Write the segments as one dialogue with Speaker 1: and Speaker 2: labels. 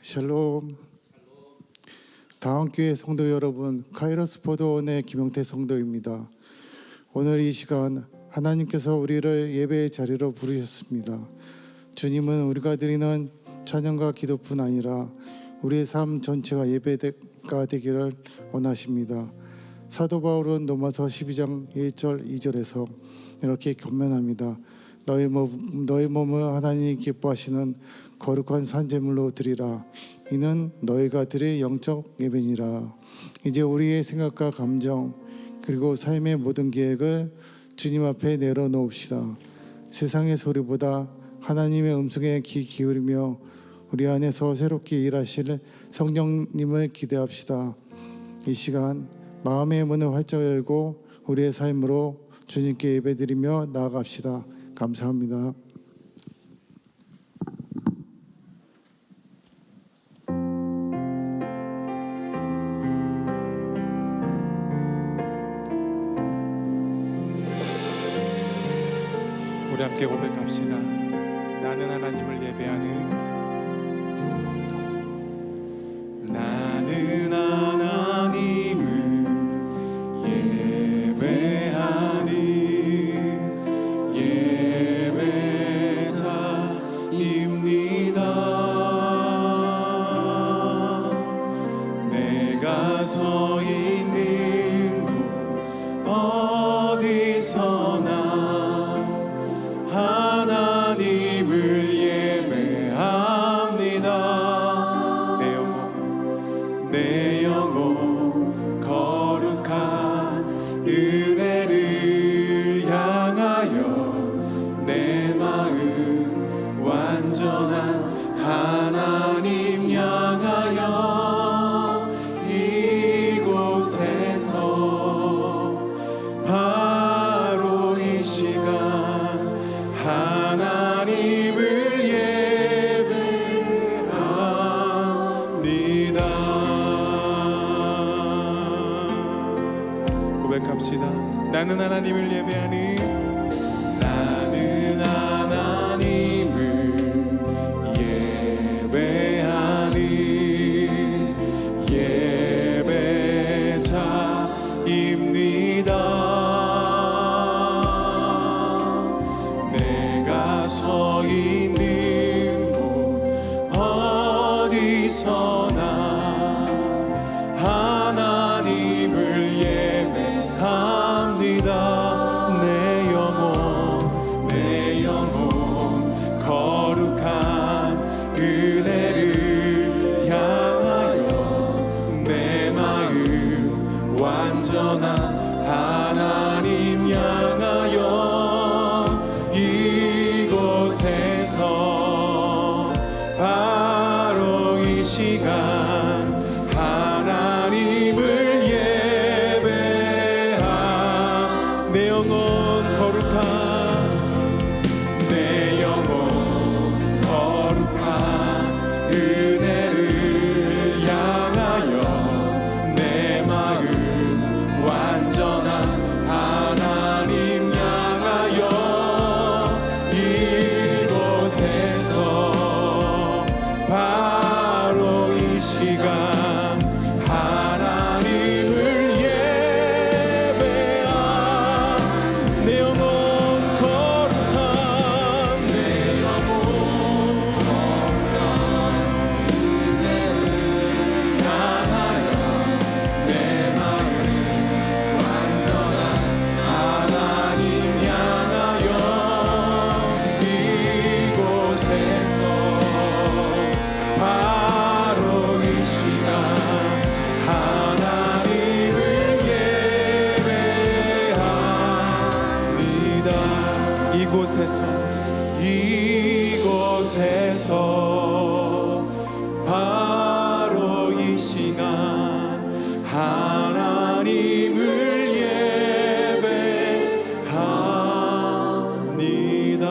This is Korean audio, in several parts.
Speaker 1: 샬롬. 다원교회 성도 여러분, 카이로스 포도원의 김용태 성도입니다. 오늘 이 시간 하나님께서 우리를 예배의 자리로 부르셨습니다. 주님은 우리가 드리는 찬양과 기도뿐 아니라 우리의 삶 전체가 예배가 되기를 원하십니다. 사도 바울은 로마서 12장 1절 2절에서 이렇게 권면합니다. 너희 몸을 하나님이 기뻐하시는 거룩한 산제물로 드리라. 이는 너희가 드릴 영적 예배니라. 이제 우리의 생각과 감정 그리고 삶의 모든 계획을 주님 앞에 내려놓읍시다. 세상의 소리보다 하나님의 음성에 귀 기울이며 우리 안에서 새롭게 일하실 성령님을 기대합시다. 이 시간 마음의 문을 활짝 열고 우리의 삶으로 주님께 예배드리며 나아갑시다. 감사합니다.
Speaker 2: 우리 함께 고백합시다. 나는 하나님을 예배하는 나는 하나님을 예배하는 예배자입니다. 내가 서 있는 곳 어디서나 하나님을 예배합니다. 내 영혼 거룩한 은혜를 향하여 내 마음 완전한 하나님 향하여 이곳에서 바로 이 시간 하나님을 예배합니다. 고백합시다. 나는 하나님을 예배하는 나는 하나님을 예배하는 예배자입니다. 서 있는 곳 어디서나 하나님을 예배합니다. 내 영혼 거룩한 은혜를 향하여 내 마음 완전한 하나님 향하여 이곳에서 바로 이 시간 하나님을 예배함. 내 영혼 거룩한 은혜를 향하여 내 마음 완전한 하나님 향하여 이곳에서 바로 이 시간 하나님을 예배함. 내 영혼 거룩한 은혜를 향하여 내 마음 완전한 하나님 향하여 이곳에서 바로 이 시간 하나님을 예배합니다. 이곳에서 바로 이 시간 하나님을 예배합니다.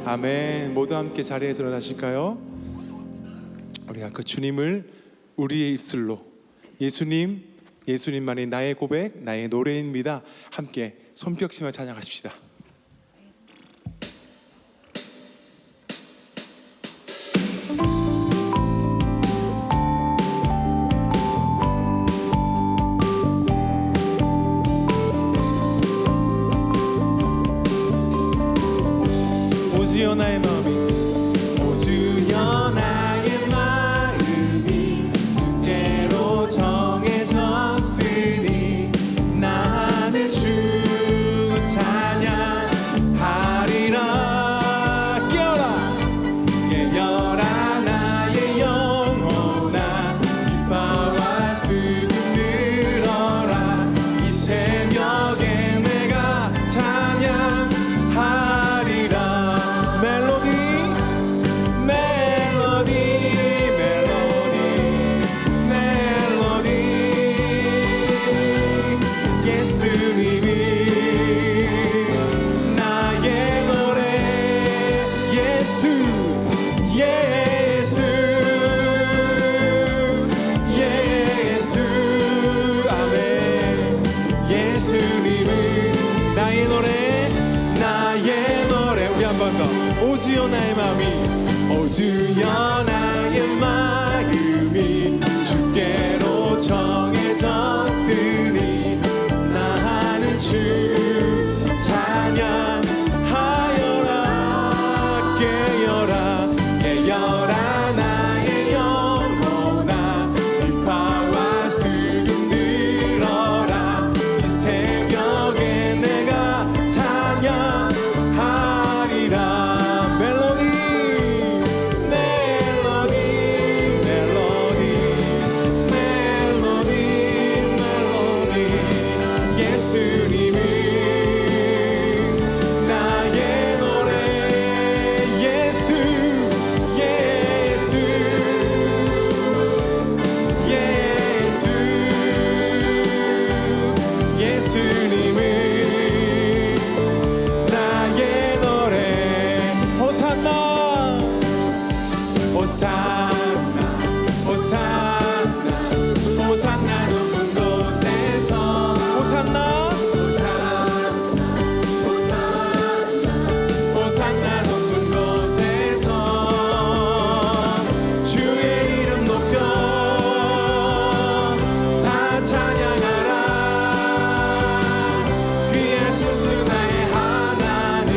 Speaker 2: 아멘. 모두 함께 자리에서 일어나실까요? 우리가 그 주님을 우리의 입술로 예수님만이 나의 고백, 나의 노래입니다. 함께 손뼉치며 찬양하십시다. 오주여 나의 마음이 오주여 나의 마음이 주께로 정해졌으니 나는 주 찬양하리라. 깨어라 깨어라 나의 영혼아 빛바와 수금 들어라. 이 새벽에 내가 찬양하리라. 멜로디 멜로디 멜로디 멜로디 예수님이 나의 노래. 예수 예수 예수 아멘. 예수님은 나의 노래 나의 노래. 우리 한 번 더. 오주여 나의 마음이 오주여 나의 마음이 주께로 정해졌으니 나는 주 찬양하여라. 깨어라 깨어라 나의 영혼아 빛바와 수금 들어라. 이 새벽에 내가 찬양하리라. 멜로디 멜로디 멜로디 멜로디 멜로디 예수님은 나의 노래. 예수 예수 예수 예수님은 나의 노래. 호산나 호산나 호산나 호산나 높은 곳에서 호산나 호산나 높은 곳에서 주의 이름 높여 다 찬양하라. 귀하신 주 나의 하나님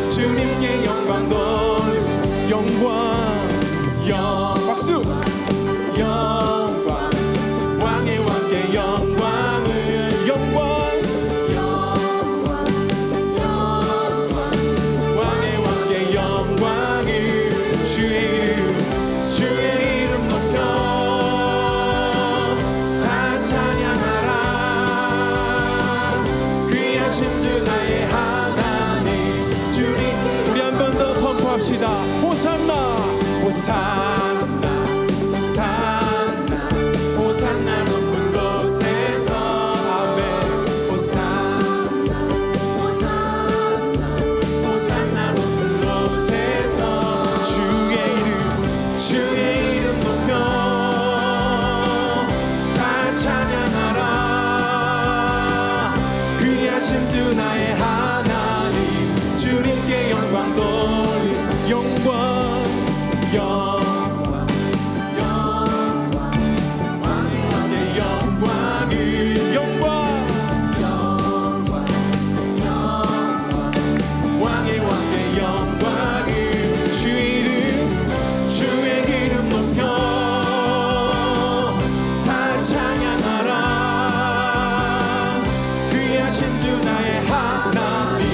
Speaker 2: 주님께 영광 돌리고 영광 박수 영광 왕의 왕께 영광을 영광 왕의 왕께 영광을 주의 이름 높여 다 찬양하라. 귀하신 주 나의 하나님 주님. 우리 한 번 더 선포합시다. 호산나 호산나 호산나 호산나 높은 곳에서 아멘. 호산나 호산나 높은 곳에서 주의 이름 높여 다 찬양하라. 귀하신 주 나의 하나님 주님께 영광 돌리 영광 영광 영광 왕의 왕의 영광을 영광 영광 영광 왕의 왕의 영광을 주의 이름 높여 다 찬양하라. 귀하신 주 나의 하나님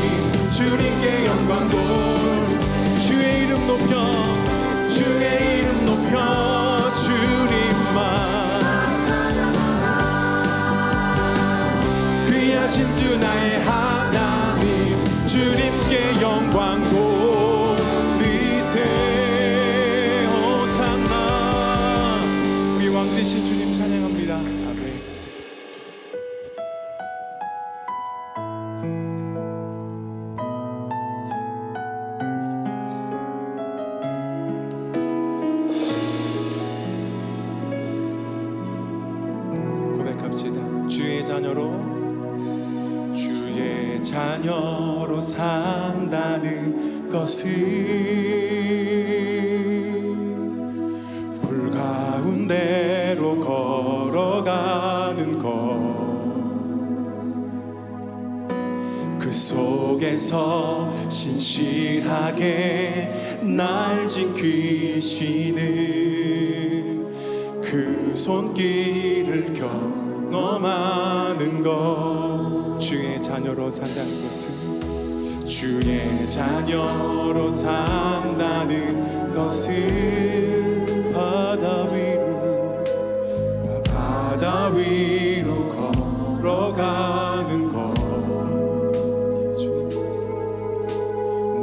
Speaker 2: 주님께 영광 돌리 주의 이름 높여 주의 이름 높여 주님만 귀하신 주 나의 하나님 주님께 영광 돌리세. 호산나. 우리 왕 되신 주님 찬양합니다. 아멘. 주의 자녀로 산다는 것은 불 가운데로 걸어가는 것, 그 속에 속에서 신실하게 날 지키시는 그 손길을 경험하는 것, 주의 자녀로 산다는 것은, 주의 자녀로 산다는 것은 바다 위로 걸어가는 것,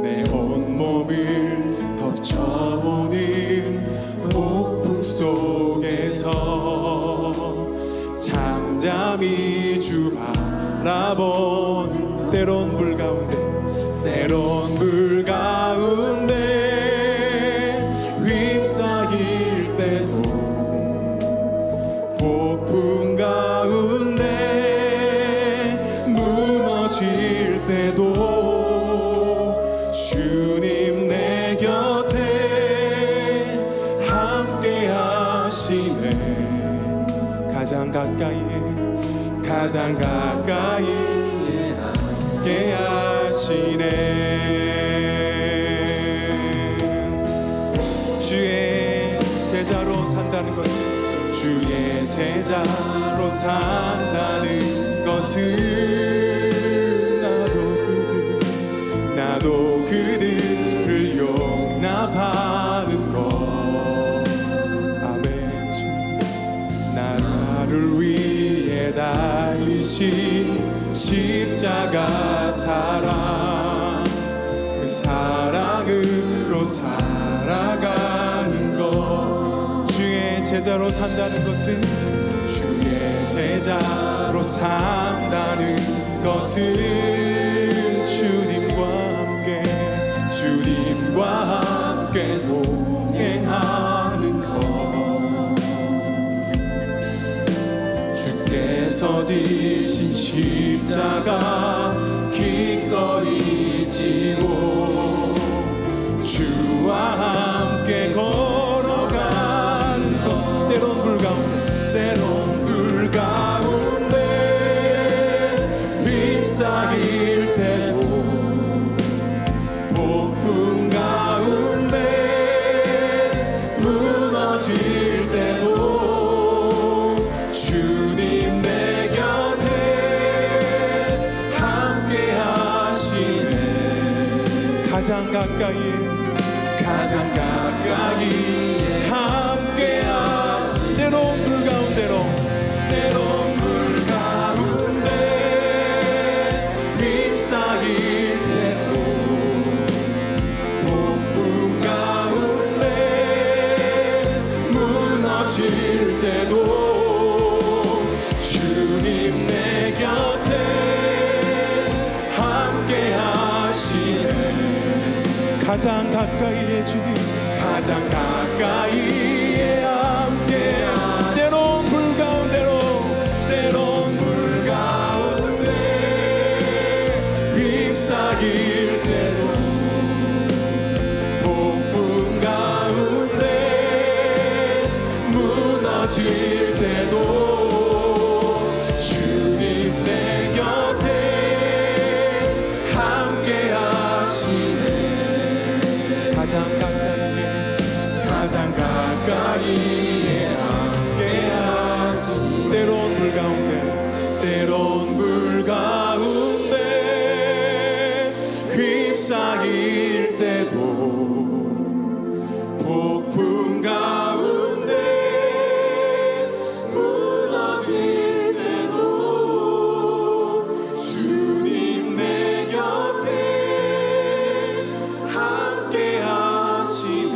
Speaker 2: 내 온몸을 덮쳐오는 폭풍 속에서 잠잠히 주 바라보는, 때론 물 가운데 휩싸일 때도, 폭풍 가운데 무너질 때도 주님 내 곁에 함께 하시네. 가장 가까이 함께 하시네. 주의 제자로 산다는 것은, 주의 제자로 산다는 것은, 나도 그들을 용납하는 것. 아멘. 주님, 나를 위해 달리신 십자가 사랑, 그 사랑으로 살아가는 것. 주의 제자로 산다는 것은, 주의 제자로 산다는 것은 주님과 함께 동행하는 것. 주께서 지신 십자가 기꺼이 지고 주와 함께 걸어가는 것. 때론 불 가운데 휩싸일 때도, 폭풍 가운데 무너질 때도 주님 내 곁에 함께 하시네. 가장 가까이 함께 하시네. 때론 불 가운데 휩싸일 때도, 폭풍 가운데 무너질 때도 주님 내 곁에 함께 하시네. 가장 가까이에 주님, 가장 가까이에 함께. 때론 불 가운데 휩싸일 때도, 폭풍 가운데 무너질 때도 주님 내 곁에 함께 하시네. 가장 가까이에 함께 하시네. 때론 불 가운데 휩싸일 때도, 폭풍 가운데 무너질 때도 주님 내 곁에 함께 하시네.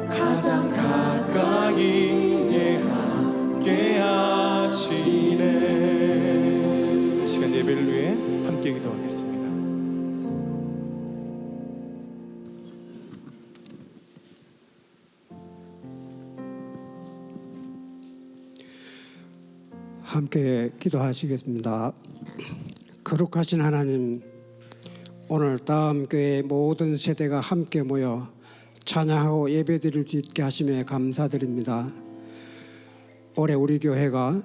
Speaker 2: 가장 가까이에 함께 하시네. 이 시간 예배를 위해 함께 기도하겠습니다.
Speaker 3: 함께 기도하시겠습니다. 거룩하신 하나님, 오늘 다음 교회 모든 세대가 함께 모여 찬양하고 예배드릴 수 있게 하심에 감사드립니다. 올해 우리 교회가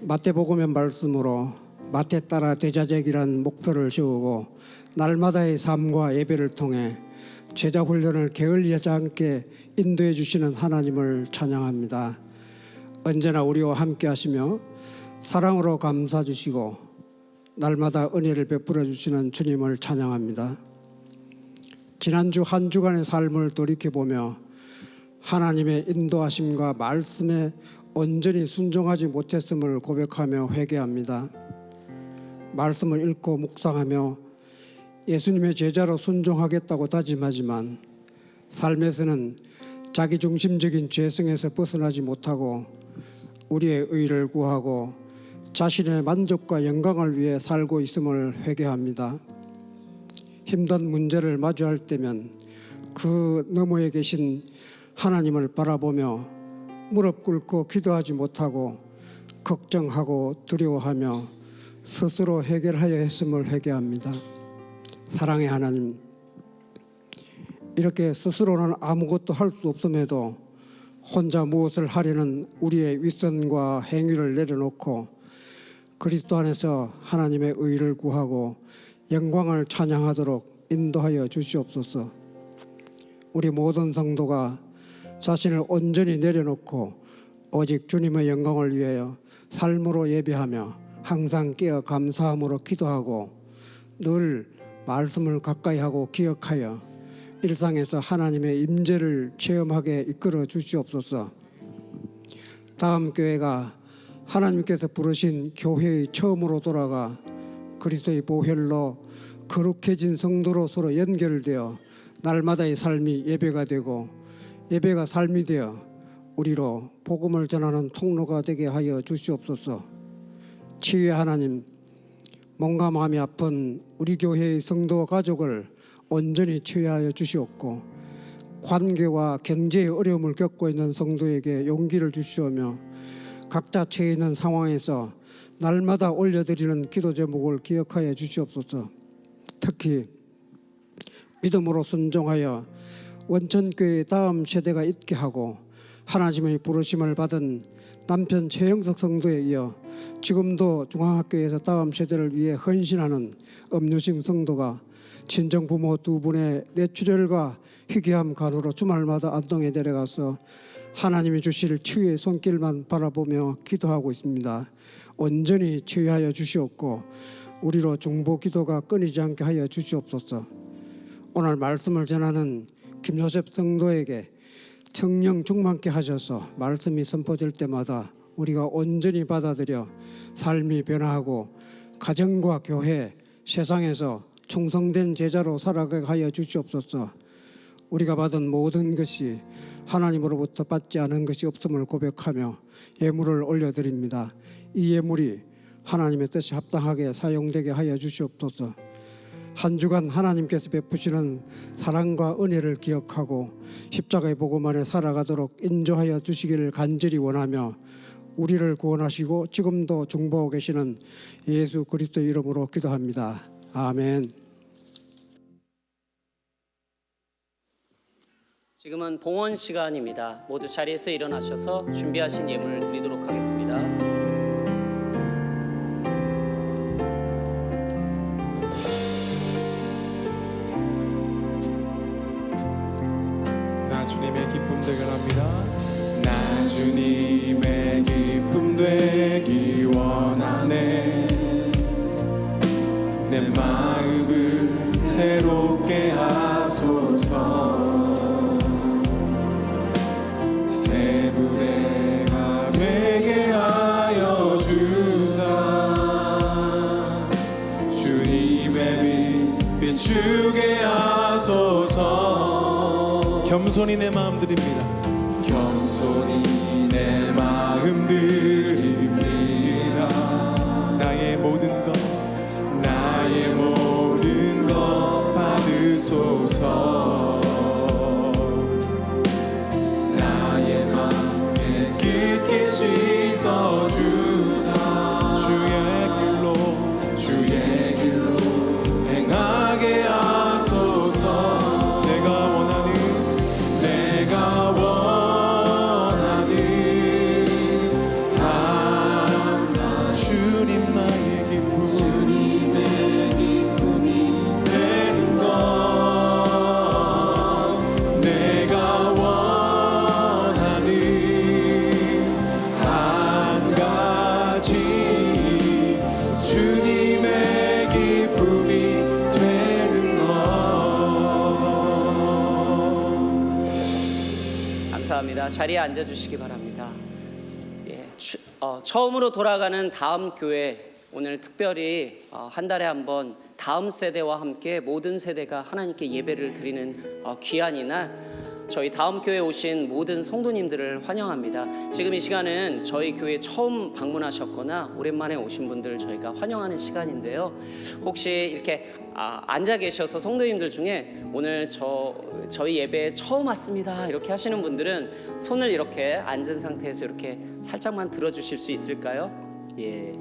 Speaker 3: 마태복음의 말씀으로 마태 따라 대자적이란 목표를 세우고 날마다의 삶과 예배를 통해 제자 훈련을 게을리하지 않게 인도해 주시는 하나님을 찬양합니다. 언제나 우리와 함께 하시며 사랑으로 감싸 주시고 날마다 은혜를 베풀어 주시는 주님을 찬양합니다. 지난주 한 주간의 삶을 돌이켜보며 하나님의 인도하심과 말씀에 온전히 순종하지 못했음을 고백하며 회개합니다. 말씀을 읽고 묵상하며 예수님의 제자로 순종하겠다고 다짐하지만 삶에서는 자기중심적인 죄성에서 벗어나지 못하고 우리의 의를 구하고 자신의 만족과 영광을 위해 살고 있음을 회개합니다. 힘든 문제를 마주할 때면 그 너머에 계신 하나님을 바라보며 무릎 꿇고 기도하지 못하고 걱정하고 두려워하며 스스로 해결하여 했음을 회개합니다. 사랑의 하나님, 이렇게 스스로는 아무것도 할 수 없음에도 혼자 무엇을 하려는 우리의 윗선과 행위를 내려놓고 그리스도 안에서 하나님의 의를 구하고 영광을 찬양하도록 인도하여 주시옵소서. 우리 모든 성도가 자신을 온전히 내려놓고 오직 주님의 영광을 위하여 삶으로 예배하며 항상 깨어 감사함으로 기도하고 늘 말씀을 가까이 하고 기억하여 일상에서 하나님의 임재를 체험하게 이끌어 주시옵소서. 다음 교회가 하나님께서 부르신 교회의 처음으로 돌아가 그리스도의 보혈로 거룩해진 성도로 서로 연결되어 날마다의 삶이 예배가 되고 예배가 삶이 되어 우리로 복음을 전하는 통로가 되게 하여 주시옵소서. 치유의 하나님, 몸과 마음이 아픈 우리 교회의 성도와 가족을 온전히 치유하여 주시옵고 관계와 경제의 어려움을 겪고 있는 성도에게 용기를 주시오며 각자 처해 있는 상황에서 날마다 올려드리는 기도 제목을 기억하여 주시옵소서. 특히 믿음으로 순종하여 원천교회의 다음 세대가 있게 하고 하나님의 부르심을 받은 남편 최영석 성도에 이어 지금도 중앙학교에서 다음 세대를 위해 헌신하는 엄유심 성도가 친정부모 두 분의 뇌출혈과 희귀암 간호로 주말마다 안동에 내려가서 하나님이 주실 치유의 손길만 바라보며 기도하고 있습니다. 온전히 치유하여 주시옵고 우리로 중보 기도가 끊이지 않게 하여 주시옵소서. 오늘 말씀을 전하는 김요셉 성도에게 성령 충만케 하셔서 말씀이 선포될 때마다 우리가 온전히 받아들여 삶이 변화하고 가정과 교회, 세상에서 충성된 제자로 살아가게 하여 주시옵소서. 우리가 받은 모든 것이 하나님으로부터 받지 않은 것이 없음을 고백하며 예물을 올려드립니다. 이 예물이 하나님의 뜻이 합당하게 사용되게 하여 주시옵소서. 한 주간 하나님께서 베푸시는 사랑과 은혜를 기억하고 십자가의 복음 안에 살아가도록 인도하여 주시기를 간절히 원하며 우리를 구원하시고 지금도 중보하고 계시는 예수 그리스도의 이름으로 기도합니다. 아멘.
Speaker 4: 지금은 봉헌 시간입니다. 모두 자리에서 일어나셔서 준비하신 예물을 드리도록 하겠습니다.
Speaker 2: 나 주님의 기쁨 되게 합니다. 나 주님의 기쁨 되기 원하네. 내 마음을 새롭게 하소서. 새 부대가 되게 하여 주사. 주님의 빛 비추게 하소서. 겸손히 내 마음 드립니다. 겸손히 내 마음 드립니다. 나의 모든 것 받으소서. 나의 맘에 깊게 씻어 주사. 주의 길로 행하게 하소서. 내가 원하는 주님 나의 기쁨.
Speaker 4: 감사합니다. 자리에 앉아주시기 바랍니다. 처음으로 돌아가는 다음 교회, 오늘 특별히 한 달에 한 번 다음 세대와 함께 모든 세대가 하나님께 예배를 드리는 귀한 이날, 저희 다음 교회에 오신 모든 성도님들을 환영합니다. 지금 이 시간은 저희 교회 처음 방문하셨거나 오랜만에 오신 분들 저희가 환영하는 시간인데요. 혹시 이렇게 앉아 계셔서 성도님들 중에 오늘 저희 예배에 처음 왔습니다 이렇게 하시는 분들은 손을 이렇게 앉은 상태에서 이렇게 살짝만 들어주실 수 있을까요? 예.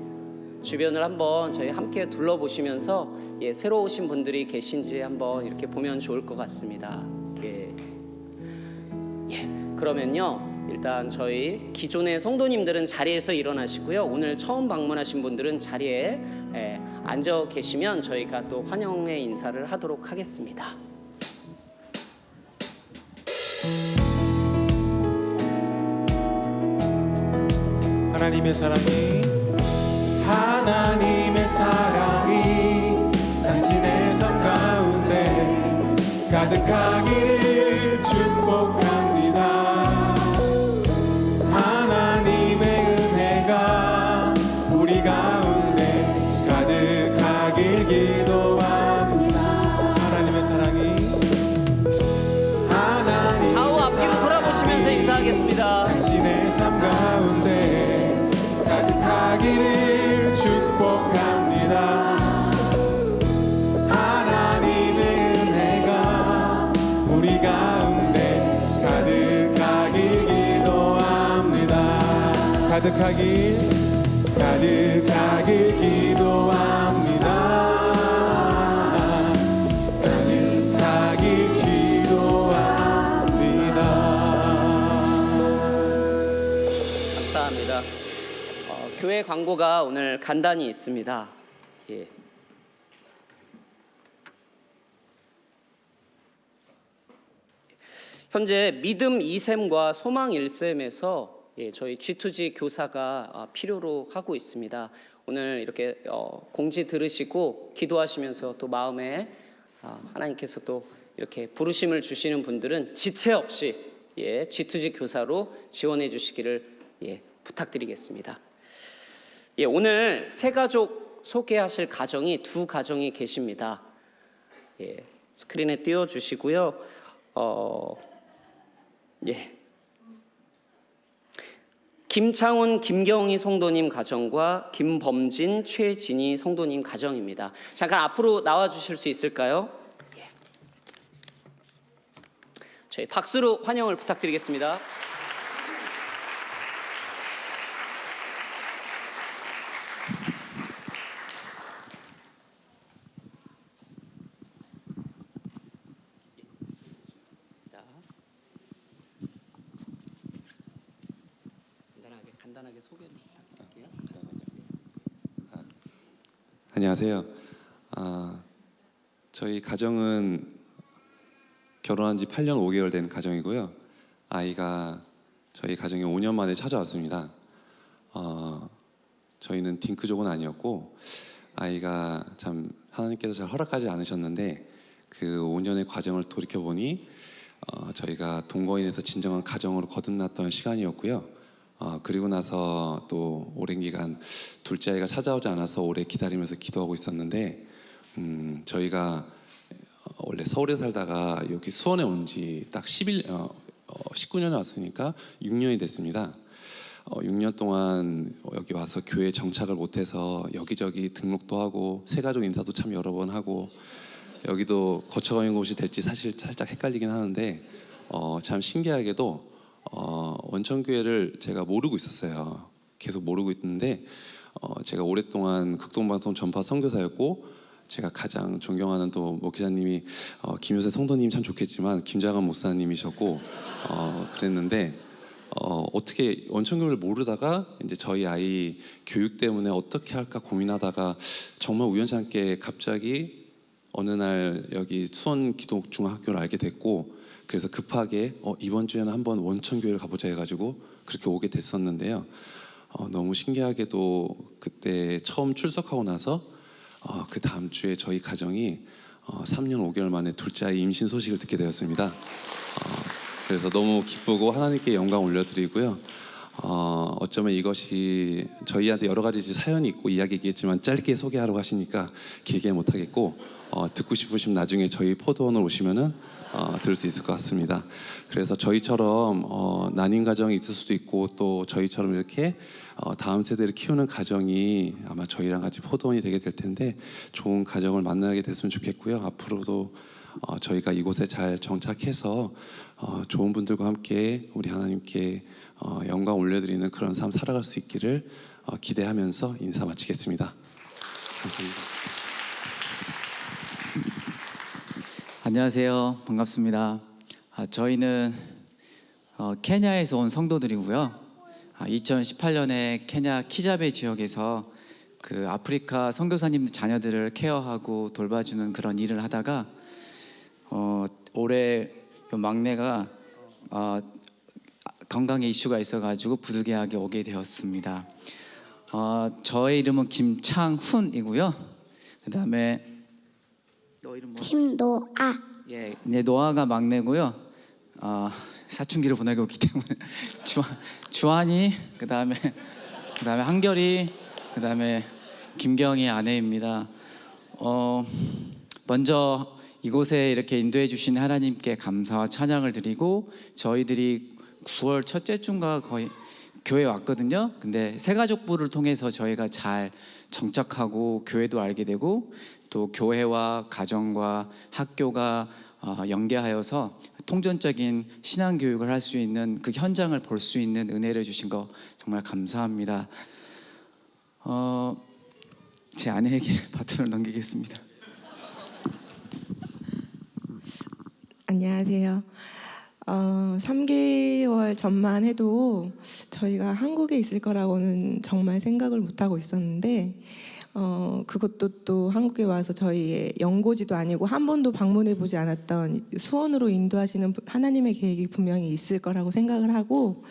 Speaker 4: 주변을 한번 저희 함께 둘러보시면서 새로 오신 분들이 계신지 한번 이렇게 보면 좋을 것 같습니다. 그러면요, 일단 저희 기존의 성도님들은 자리에서 일어나시고요, 오늘 처음 방문하신 분들은 자리에 앉아 계시면 저희가 또 환영의 인사를 하도록 하겠습니다.
Speaker 2: 하나님의 사랑이 당신의 삶 가운데 가득하기를 축복합니다. 하나님의 은혜가 우리 가운데 가득하길 기도합니다. 하나님의 사랑이
Speaker 4: 좌우 앞뒤로 돌아보시면서 인사하겠습니다.
Speaker 2: 당신의 삶 가운데 가득하기를 축복합니다. 하나님의 은혜가 우리 가운데 가득하길 기도합니다. 가득하길 기도합니다. 가득하길 기도합니다.
Speaker 4: 감사합니다. 교회 광고가 오늘 간단히 있습니다. 현재 믿음 2셈과 소망 1셈에서 저희 G2G 교사가 필요로 하고 있습니다. 오늘 이렇게 공지 들으시고 기도하시면서 또 마음에 하나님께서 또 이렇게 부르심을 주시는 분들은 지체 없이 G2G 교사로 지원해 주시기를 부탁드리겠습니다. 오늘 세 가족 소개하실 가정이 두 가정이 계십니다. 스크린에 띄워주시고요. 김창훈, 김경희 성도님 가정과 김범진, 최진희 성도님 가정입니다. 잠깐 앞으로 나와주실 수 있을까요? 저희 박수로 환영을 부탁드리겠습니다. 간단하게 소개 부탁드릴게요.
Speaker 5: 안녕하세요. 저희 가정은 결혼한 지 8년 5개월 된 가정이고요. 아이가 저희 가정에 5년 만에 찾아왔습니다. 저희는 딩크족은 아니었고 아이가 참 하나님께서 잘 허락하지 않으셨는데 그 5년의 과정을 돌이켜보니 저희가 동거인에서 진정한 가정으로 거듭났던 시간이었고요. 그리고 나서 또 오랜 기간 둘째 아이가 찾아오지 않아서 오래 기다리면서 기도하고 있었는데 저희가 원래 서울에 살다가 여기 수원에 온 지 딱 19년에 왔으니까 6년이 됐습니다. 6년 동안 여기 와서 교회에 정착을 못해서 여기저기 등록도 하고 새가족 인사도 참 여러 번 하고 여기도 거쳐가는 곳이 될지 사실 살짝 헷갈리긴 하는데 참 신기하게도 원천교회를 제가 모르고 있었어요. 계속 모르고 있는데 제가 오랫동안 극동방송 전파 선교사였고 제가 가장 존경하는 또 목회자님이 김효세 성도님 참 좋겠지만 김장한 목사님이셨고 그랬는데 어떻게 원천교회를 모르다가 이제 저희 아이 교육 때문에 어떻게 할까 고민하다가 정말 우연찮게 갑자기 어느 날 여기 수원 기독중학교를 알게 됐고 그래서 급하게 이번 주에는 한번 원천교회를 가보자 해가지고 그렇게 오게 됐었는데요. 너무 신기하게도 그때 처음 출석하고 나서 그 다음 주에 저희 가정이 3년 5개월 만에 둘째 아이 임신 소식을 듣게 되었습니다. 그래서 너무 기쁘고 하나님께 영광 올려드리고요. 어쩌면 이것이 저희한테 여러 가지 사연이 있고 이야기겠지만 짧게 소개하라고 하시니까 길게 못하겠고 듣고 싶으시면 나중에 저희 포도원을 오시면은 들을 수 있을 것 같습니다. 그래서 저희처럼 난임 가정이 있을 수도 있고 또 저희처럼 이렇게 다음 세대를 키우는 가정이 아마 저희랑 같이 포도원이 되게 될 텐데 좋은 가정을 만나게 됐으면 좋겠고요. 앞으로도 저희가 이곳에 잘 정착해서 좋은 분들과 함께 우리 하나님께 영광 올려드리는 그런 삶 살아갈 수 있기를 기대하면서 인사 마치겠습니다. 감사합니다.
Speaker 6: 안녕하세요. 반갑습니다. 저희는 케냐에서 온 성도들이고요. 2018년에 케냐 키자베 지역에서 그 아프리카 선교사님 자녀들을 케어하고 돌봐주는 그런 일을 하다가 올해 막내가 건강에 이슈가 있어가지고 부득이하게 오게 되었습니다. 저의 이름은 김창훈이고요. 그다음에 너 이름 뭐?
Speaker 7: 김노아.
Speaker 6: 예, 이제 노아가 막내고요. 사춘기를 보내고 있기 때문에 주한이 그다음에 한결이 그다음에 김경희 아내입니다. 먼저 이곳에 이렇게 인도해 주신 하나님께 감사와 찬양을 드리고 저희들이 9월 첫째 주인가 거의 교회 왔거든요. 근데 새가족부를 통해서 저희가 잘 정착하고 교회도 알게 되고 또 교회와 가정과 학교가 연계하여서 통전적인 신앙 교육을 할 수 있는 그 현장을 볼 수 있는 은혜를 주신 거 정말 감사합니다. 제 아내에게 바톤을 넘기겠습니다.
Speaker 7: 안녕하세요. 3개월 전만 해도 저희가 한국에 있을 거라고는 정말 생각을 못하고 있었는데 그것도 또 한국에 와서 저희의 연고지도 아니고 한 번도 방문해보지 않았던 수원으로 인도하시는 하나님의 계획이 분명히 있을 거라고 생각을 하고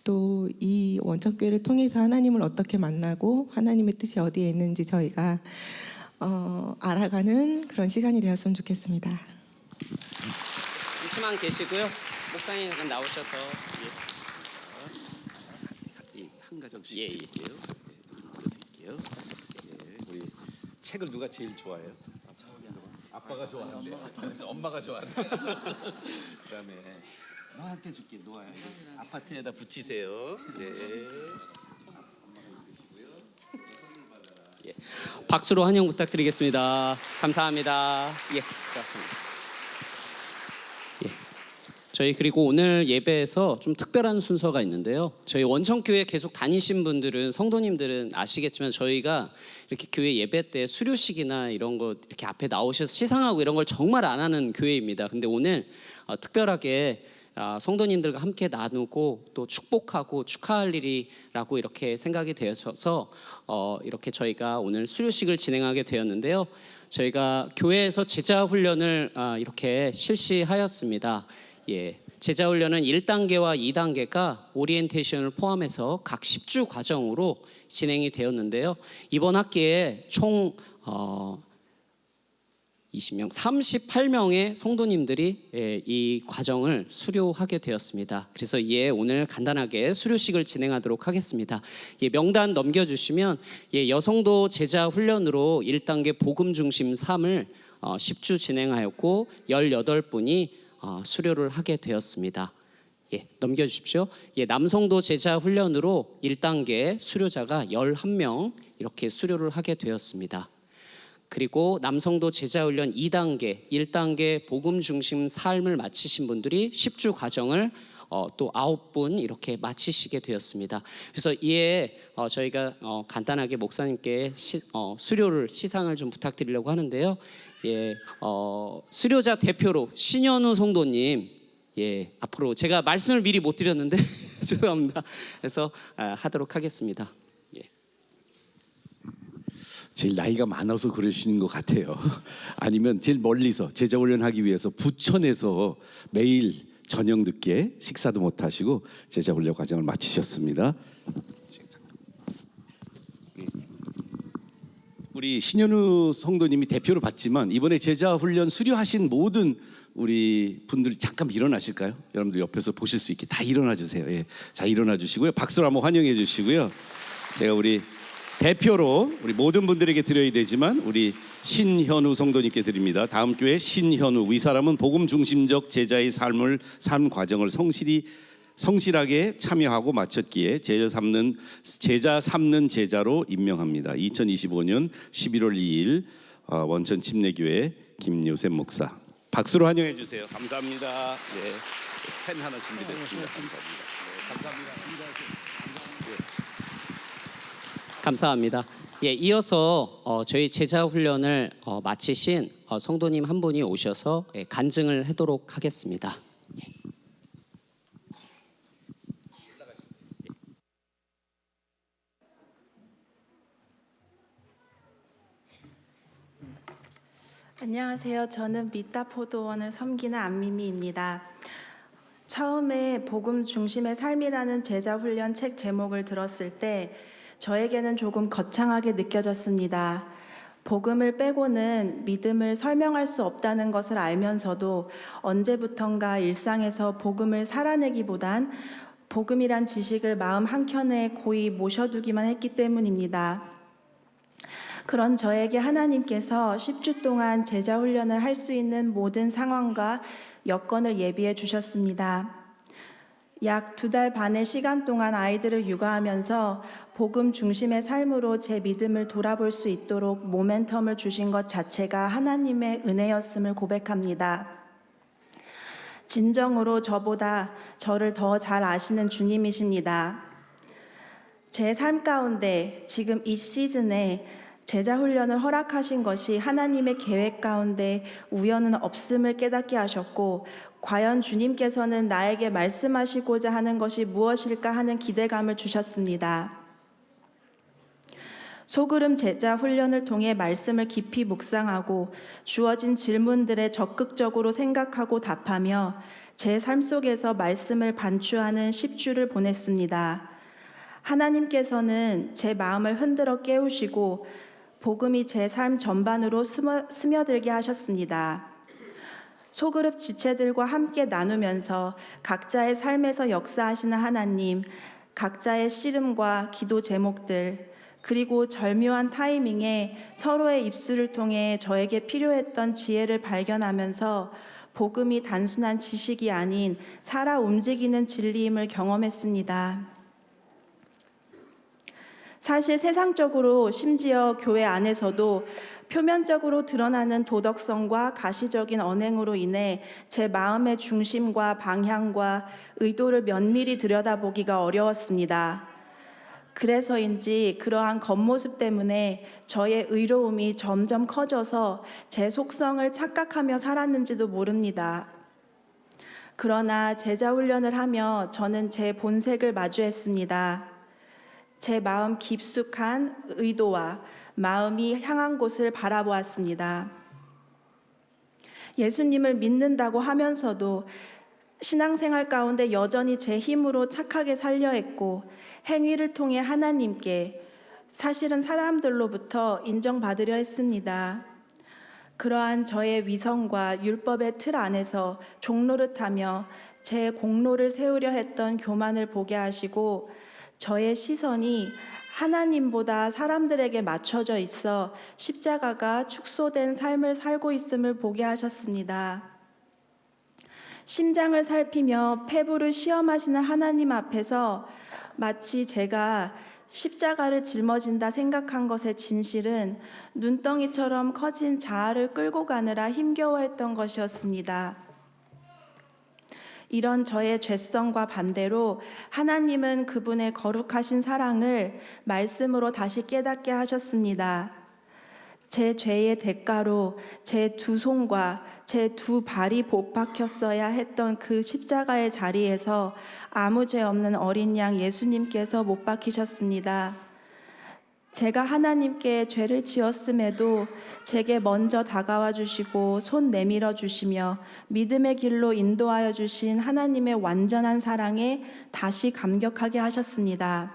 Speaker 7: 또 이 원천교회를 통해서 하나님을 어떻게 만나고 하나님의 뜻이 어디에 있는지 저희가 알아가는 그런 시간이 되었으면 좋겠습니다.
Speaker 4: 잠시만 계시고요. 목사님 잠깐 나오셔서
Speaker 8: 한 가정씩
Speaker 4: 예.
Speaker 8: 드릴게요. 드릴게요. 예, 우리 책을 누가 제일 좋아해요? 아빠가 좋아하는데 엄마가 좋아하는데 그다음에 너한테 줄게. 노아야 이거 아파트에다 붙이세요. 네.
Speaker 4: 예. 박수로 환영 부탁드리겠습니다. 감사합니다. 예, 고맙습니다. 예. 저희 그리고 오늘 예배에서 좀 특별한 순서가 있는데요. 저희 원천교회 계속 다니신 분들은 성도님들은 아시겠지만 저희가 이렇게 교회 예배 때 수료식이나 이런 거 이렇게 앞에 나오셔서 시상하고 이런 걸 정말 안 하는 교회입니다. 근데 오늘 특별하게 성도님들과 함께 나누고 또 축복하고 축하할 일이라고 이렇게 생각이 되어서 이렇게 저희가 오늘 수료식을 진행하게 되었는데요. 저희가 교회에서 제자 훈련을 이렇게 실시하였습니다. 예, 제자 훈련은 1단계와 2단계가 오리엔테이션을 포함해서 각 10주 과정으로 진행이 되었는데요. 이번 학기에 총 20명, 38명의 성도님들이 이 과정을 수료하게 되었습니다. 그래서 오늘 간단하게 수료식을 진행하도록 하겠습니다. 명단 넘겨주시면 여성도 제자 훈련으로 1단계 복음 중심 3을 10주 진행하였고 18분이 수료를 하게 되었습니다. 넘겨주십시오. 남성도 제자 훈련으로 1단계 수료자가 11명 이렇게 수료를 하게 되었습니다. 그리고 남성도 제자훈련 2단계, 1단계 복음 중심 삶을 마치신 분들이 10주 과정을 또 9분 이렇게 마치시게 되었습니다. 그래서 이에 저희가 간단하게 목사님께 수료를 시상을 좀 부탁드리려고 하는데요. 수료자 대표로 신현우 성도님, 앞으로 제가 말씀을 미리 못 드렸는데 죄송합니다. 그래서 하도록 하겠습니다.
Speaker 8: 제일 나이가 많아서 그러시는 것 같아요. 아니면 제일 멀리서 제자 훈련하기 위해서 부천에서 매일 저녁 늦게 식사도 못 하시고 제자 훈련 과정을 마치셨습니다. 우리 신현우 성도님이 대표로 받지만 이번에 제자 훈련 수료하신 모든 우리 분들이 잠깐 일어나실까요? 여러분들 옆에서 보실 수 있게 다 일어나 주세요. 예. 자, 일어나 주시고요. 박수로 한번 환영해 주시고요. 제가 우리 대표로 우리 모든 분들에게 드려야 되지만 우리 신현우 성도님께 드립니다. 다음 교회 신현우. 이 사람은 복음 중심적 제자의 삶 과정을 성실하게 참여하고 마쳤기에 제자 삼는 제자로 임명합니다. 2025년 11월 2일 원천 침례교회 김요셉 목사. 박수로 환영해 주세요. 감사합니다. 네. 펜 하나 준비됐습니다. 감사합니다. 네, 감사합니다.
Speaker 4: 감사합니다. 예, 이어서 저희 제자 훈련을 마치신 성도님 한 분이 오셔서 간증을 하도록 하겠습니다.
Speaker 9: 안녕하세요. 저는 미따포도원을 섬기는 안미미입니다. 처음에 복음 중심의 삶이라는 제자훈련 책 제목을 들었을 때 저에게는 조금 거창하게 느껴졌습니다. 복음을 빼고는 믿음을 설명할 수 없다는 것을 알면서도 언제부턴가 일상에서 복음을 살아내기보단 복음이란 지식을 마음 한켠에 고이 모셔두기만 했기 때문입니다. 그런 저에게 하나님께서 10주 동안 제자 훈련을 할 수 있는 모든 상황과 여건을 예비해 주셨습니다. 약 2달 반의 시간 동안 아이들을 육아하면서 복음 중심의 삶으로 제 믿음을 돌아볼 수 있도록 모멘텀을 주신 것 자체가 하나님의 은혜였음을 고백합니다. 진정으로 저보다 저를 더 잘 아시는 주님이십니다. 제 삶 가운데 지금 이 시즌에 제자 훈련을 허락하신 것이 하나님의 계획 가운데 우연은 없음을 깨닫게 하셨고, 과연 주님께서는 나에게 말씀하시고자 하는 것이 무엇일까 하는 기대감을 주셨습니다. 소그룹 제자 훈련을 통해 말씀을 깊이 묵상하고 주어진 질문들에 적극적으로 생각하고 답하며 제 삶 속에서 말씀을 반추하는 10주를 보냈습니다. 하나님께서는 제 마음을 흔들어 깨우시고 복음이 제 삶 전반으로 스며들게 하셨습니다. 소그룹 지체들과 함께 나누면서 각자의 삶에서 역사하시는 하나님, 각자의 씨름과 기도 제목들, 그리고 절묘한 타이밍에 서로의 입술을 통해 저에게 필요했던 지혜를 발견하면서 복음이 단순한 지식이 아닌 살아 움직이는 진리임을 경험했습니다. 사실 세상적으로 심지어 교회 안에서도 표면적으로 드러나는 도덕성과 가시적인 언행으로 인해 제 마음의 중심과 방향과 의도를 면밀히 들여다보기가 어려웠습니다. 그래서인지 그러한 겉모습 때문에 저의 의로움이 점점 커져서 제 속성을 착각하며 살았는지도 모릅니다. 그러나 제자 훈련을 하며 저는 제 본색을 마주했습니다. 제 마음 깊숙한 의도와 마음이 향한 곳을 바라보았습니다. 예수님을 믿는다고 하면서도 신앙생활 가운데 여전히 제 힘으로 착하게 살려 했고, 행위를 통해 하나님께, 사실은 사람들로부터 인정받으려 했습니다. 그러한 저의 위선과 율법의 틀 안에서 종노릇하며 제 공로를 세우려 했던 교만을 보게 하시고, 저의 시선이 하나님보다 사람들에게 맞춰져 있어 십자가가 축소된 삶을 살고 있음을 보게 하셨습니다. 심장을 살피며 폐부를 시험하시는 하나님 앞에서 마치 제가 십자가를 짊어진다 생각한 것의 진실은 눈덩이처럼 커진 자아를 끌고 가느라 힘겨워했던 것이었습니다. 이런 저의 죄성과 반대로 하나님은 그분의 거룩하신 사랑을 말씀으로 다시 깨닫게 하셨습니다. 제 죄의 대가로 제 2손과 제 2발이 못 박혔어야 했던 그 십자가의 자리에서 아무 죄 없는 어린 양 예수님께서 못 박히셨습니다. 제가 하나님께 죄를 지었음에도 제게 먼저 다가와 주시고 손 내밀어 주시며 믿음의 길로 인도하여 주신 하나님의 완전한 사랑에 다시 감격하게 하셨습니다.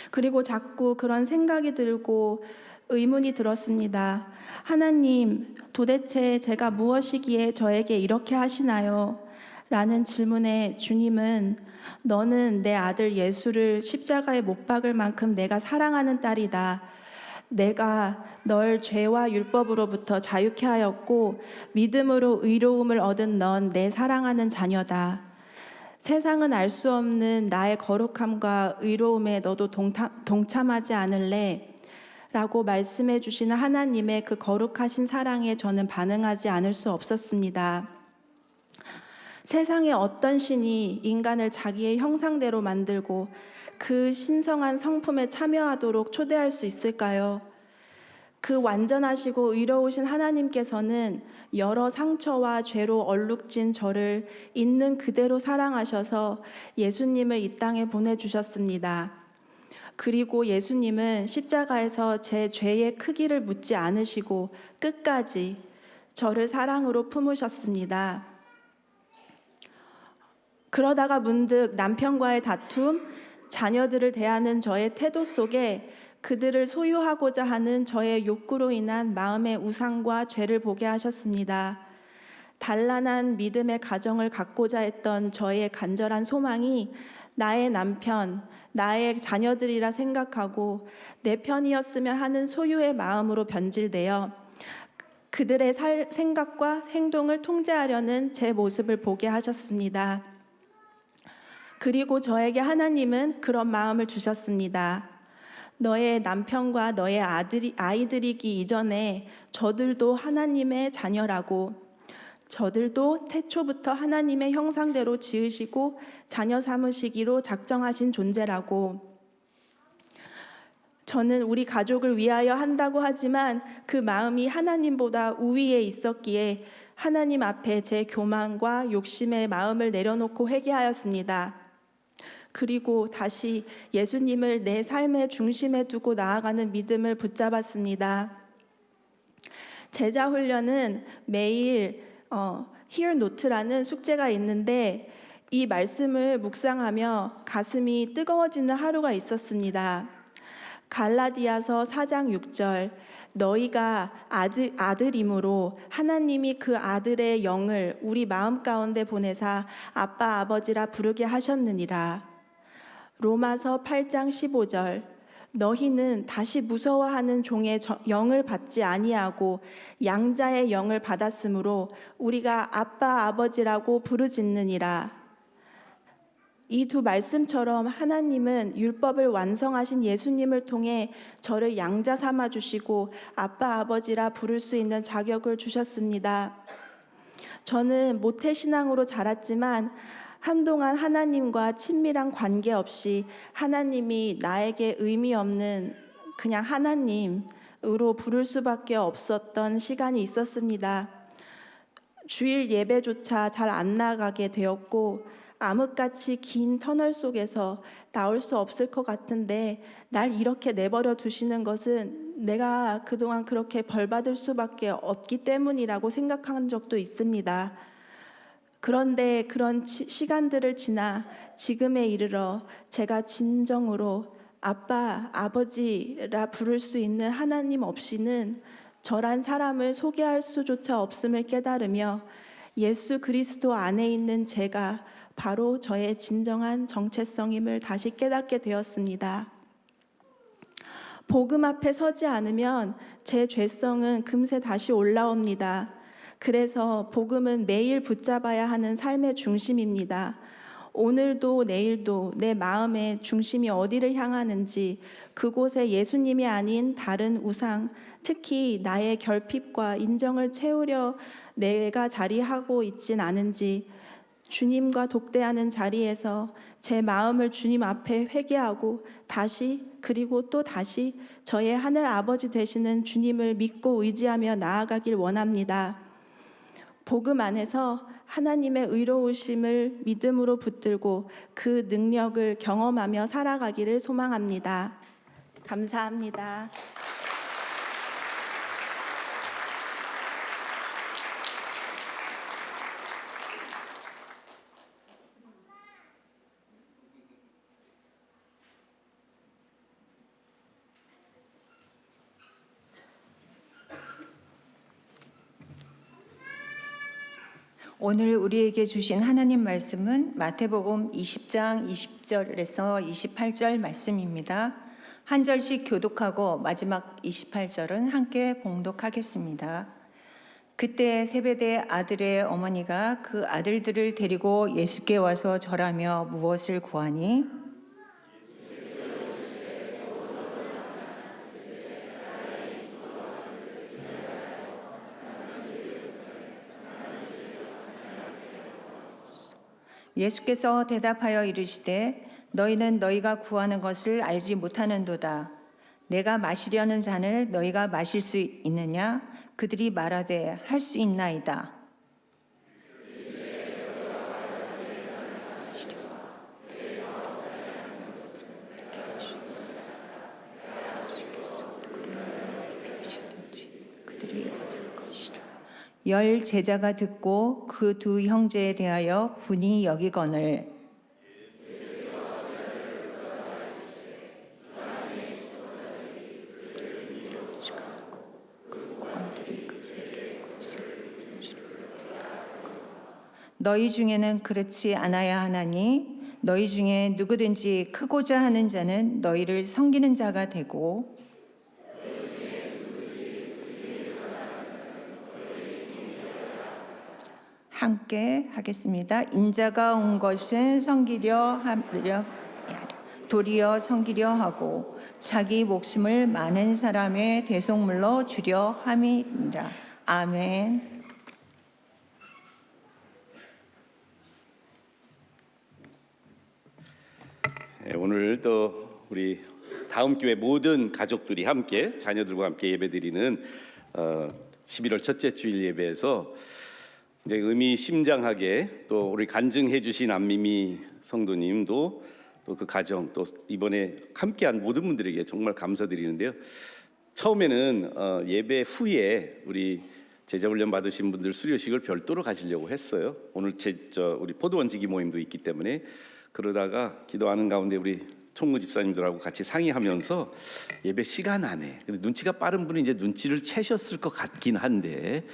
Speaker 9: 그리고 자꾸 그런 생각이 들고 의문이 들었습니다. 하나님, 도대체 제가 무엇이기에 저에게 이렇게 하시나요? 라는 질문에 주님은 너는 내 아들 예수를 십자가에 못 박을 만큼 내가 사랑하는 딸이다. 내가 널 죄와 율법으로부터 자유케 하였고 믿음으로 의로움을 얻은 넌 내 사랑하는 자녀다. 세상은 알 수 없는 나의 거룩함과 의로움에 너도 동참하지 않을래? 라고 말씀해 주시는 하나님의 그 거룩하신 사랑에 저는 반응하지 않을 수 없었습니다. 세상의 어떤 신이 인간을 자기의 형상대로 만들고 그 신성한 성품에 참여하도록 초대할 수 있을까요? 그 완전하시고 의로우신 하나님께서는 여러 상처와 죄로 얼룩진 저를 있는 그대로 사랑하셔서 예수님을 이 땅에 보내주셨습니다. 그리고 예수님은 십자가에서 제 죄의 크기를 묻지 않으시고 끝까지 저를 사랑으로 품으셨습니다. 그러다가 문득 남편과의 다툼, 자녀들을 대하는 저의 태도 속에 그들을 소유하고자 하는 저의 욕구로 인한 마음의 우상과 죄를 보게 하셨습니다. 단란한 믿음의 가정을 갖고자 했던 저의 간절한 소망이 나의 남편, 나의 자녀들이라 생각하고 내 편이었으면 하는 소유의 마음으로 변질되어 그들의 생각과 행동을 통제하려는 제 모습을 보게 하셨습니다. 그리고 저에게 하나님은 그런 마음을 주셨습니다. 너의 남편과 너의 아이들이기 이전에 저들도 하나님의 자녀라고, 저들도 태초부터 하나님의 형상대로 지으시고 자녀 삼으시기로 작정하신 존재라고. 저는 우리 가족을 위하여 한다고 하지만 그 마음이 하나님보다 우위에 있었기에 하나님 앞에 제 교만과 욕심의 마음을 내려놓고 회개하였습니다. 그리고 다시 예수님을 내 삶의 중심에 두고 나아가는 믿음을 붙잡았습니다. 제자 훈련은 매일 Hear Note라는 숙제가 있는데 이 말씀을 묵상하며 가슴이 뜨거워지는 하루가 있었습니다. 갈라디아서 4장 6절 너희가 아들이므로 하나님이 그 아들의 영을 우리 마음 가운데 보내사 아빠 아버지라 부르게 하셨느니라. 로마서 8장 15절 너희는 다시 무서워하는 종의 영을 받지 아니하고 양자의 영을 받았으므로 우리가 아빠 아버지라고 부르짖느니라. 이 두 말씀처럼 하나님은 율법을 완성하신 예수님을 통해 저를 양자 삼아 주시고 아빠 아버지라 부를 수 있는 자격을 주셨습니다. 저는 모태신앙으로 자랐지만 한동안 하나님과 친밀한 관계 없이 하나님이 나에게 의미 없는 그냥 하나님으로 부를 수밖에 없었던 시간이 있었습니다. 주일 예배조차 잘 안 나가게 되었고 암흑같이 긴 터널 속에서 나올 수 없을 것 같은데 날 이렇게 내버려 두시는 것은 내가 그동안 그렇게 벌받을 수밖에 없기 때문이라고 생각한 적도 있습니다. 그런데 그런 시간들을 지나 지금에 이르러 제가 진정으로 아빠, 아버지라 부를 수 있는 하나님 없이는 저란 사람을 소개할 수조차 없음을 깨달으며 예수 그리스도 안에 있는 제가 바로 저의 진정한 정체성임을 다시 깨닫게 되었습니다. 복음 앞에 서지 않으면 제 죄성은 금세 다시 올라옵니다. 그래서 복음은 매일 붙잡아야 하는 삶의 중심입니다. 오늘도 내일도 내 마음의 중심이 어디를 향하는지, 그곳에 예수님이 아닌 다른 우상, 특히 나의 결핍과 인정을 채우려 내가 자리하고 있진 않은지, 주님과 독대하는 자리에서 제 마음을 주님 앞에 회개하고 다시 그리고 또 다시 저의 하늘 아버지 되시는 주님을 믿고 의지하며 나아가길 원합니다. 복음 안에서 하나님의 의로우심을 믿음으로 붙들고 그 능력을 경험하며 살아가기를 소망합니다. 감사합니다.
Speaker 10: 오늘 우리에게 주신 하나님 말씀은 마태복음 20장 20절에서 28절 말씀입니다. 한 절씩 교독하고 마지막 28절은 함께 봉독하겠습니다. 그때 세베대 아들의 어머니가 그 아들들을 데리고 예수께 와서 절하며 무엇을 구하니? 예수께서 대답하여 이르시되 너희는 너희가 구하는 것을 알지 못하는도다. 내가 마시려는 잔을 너희가 마실 수 있느냐? 그들이 말하되 할 수 있나이다. 열 제자가 듣고 그 두 형제에 대하여 분이 여기거늘 너희 중에는 그렇지 않아야 하나니 너희 중에 누구든지 크고자 하는 자는 너희를 섬기는 자가 되고 함께 하겠습니다. 인자가 온 것은 섬기려 하려 도리어 섬기려 하고 자기 목숨을 많은 사람의 대속물로 주려 함이니라. 아멘.
Speaker 8: 네, 오늘 또 우리 다음 교회 모든 가족들이 함께 자녀들과 함께 예배드리는 11월 첫째 주일 예배에서 이제 의미심장하게 또 우리 간증해 주신 안미미 성도님도 또 그 가정 또 이번에 함께한 모든 분들에게 정말 감사드리는데요. 처음에는 예배 후에 우리 제자훈련 받으신 분들 수료식을 별도로 가지려고 했어요. 오늘 우리 포도원지기 모임도 있기 때문에 그러다가 기도하는 가운데 우리 총무 집사님들하고 같이 상의하면서 예배 시간 안에 근데 눈치가 빠른 분이 이제 눈치를 채셨을 것 같긴 한데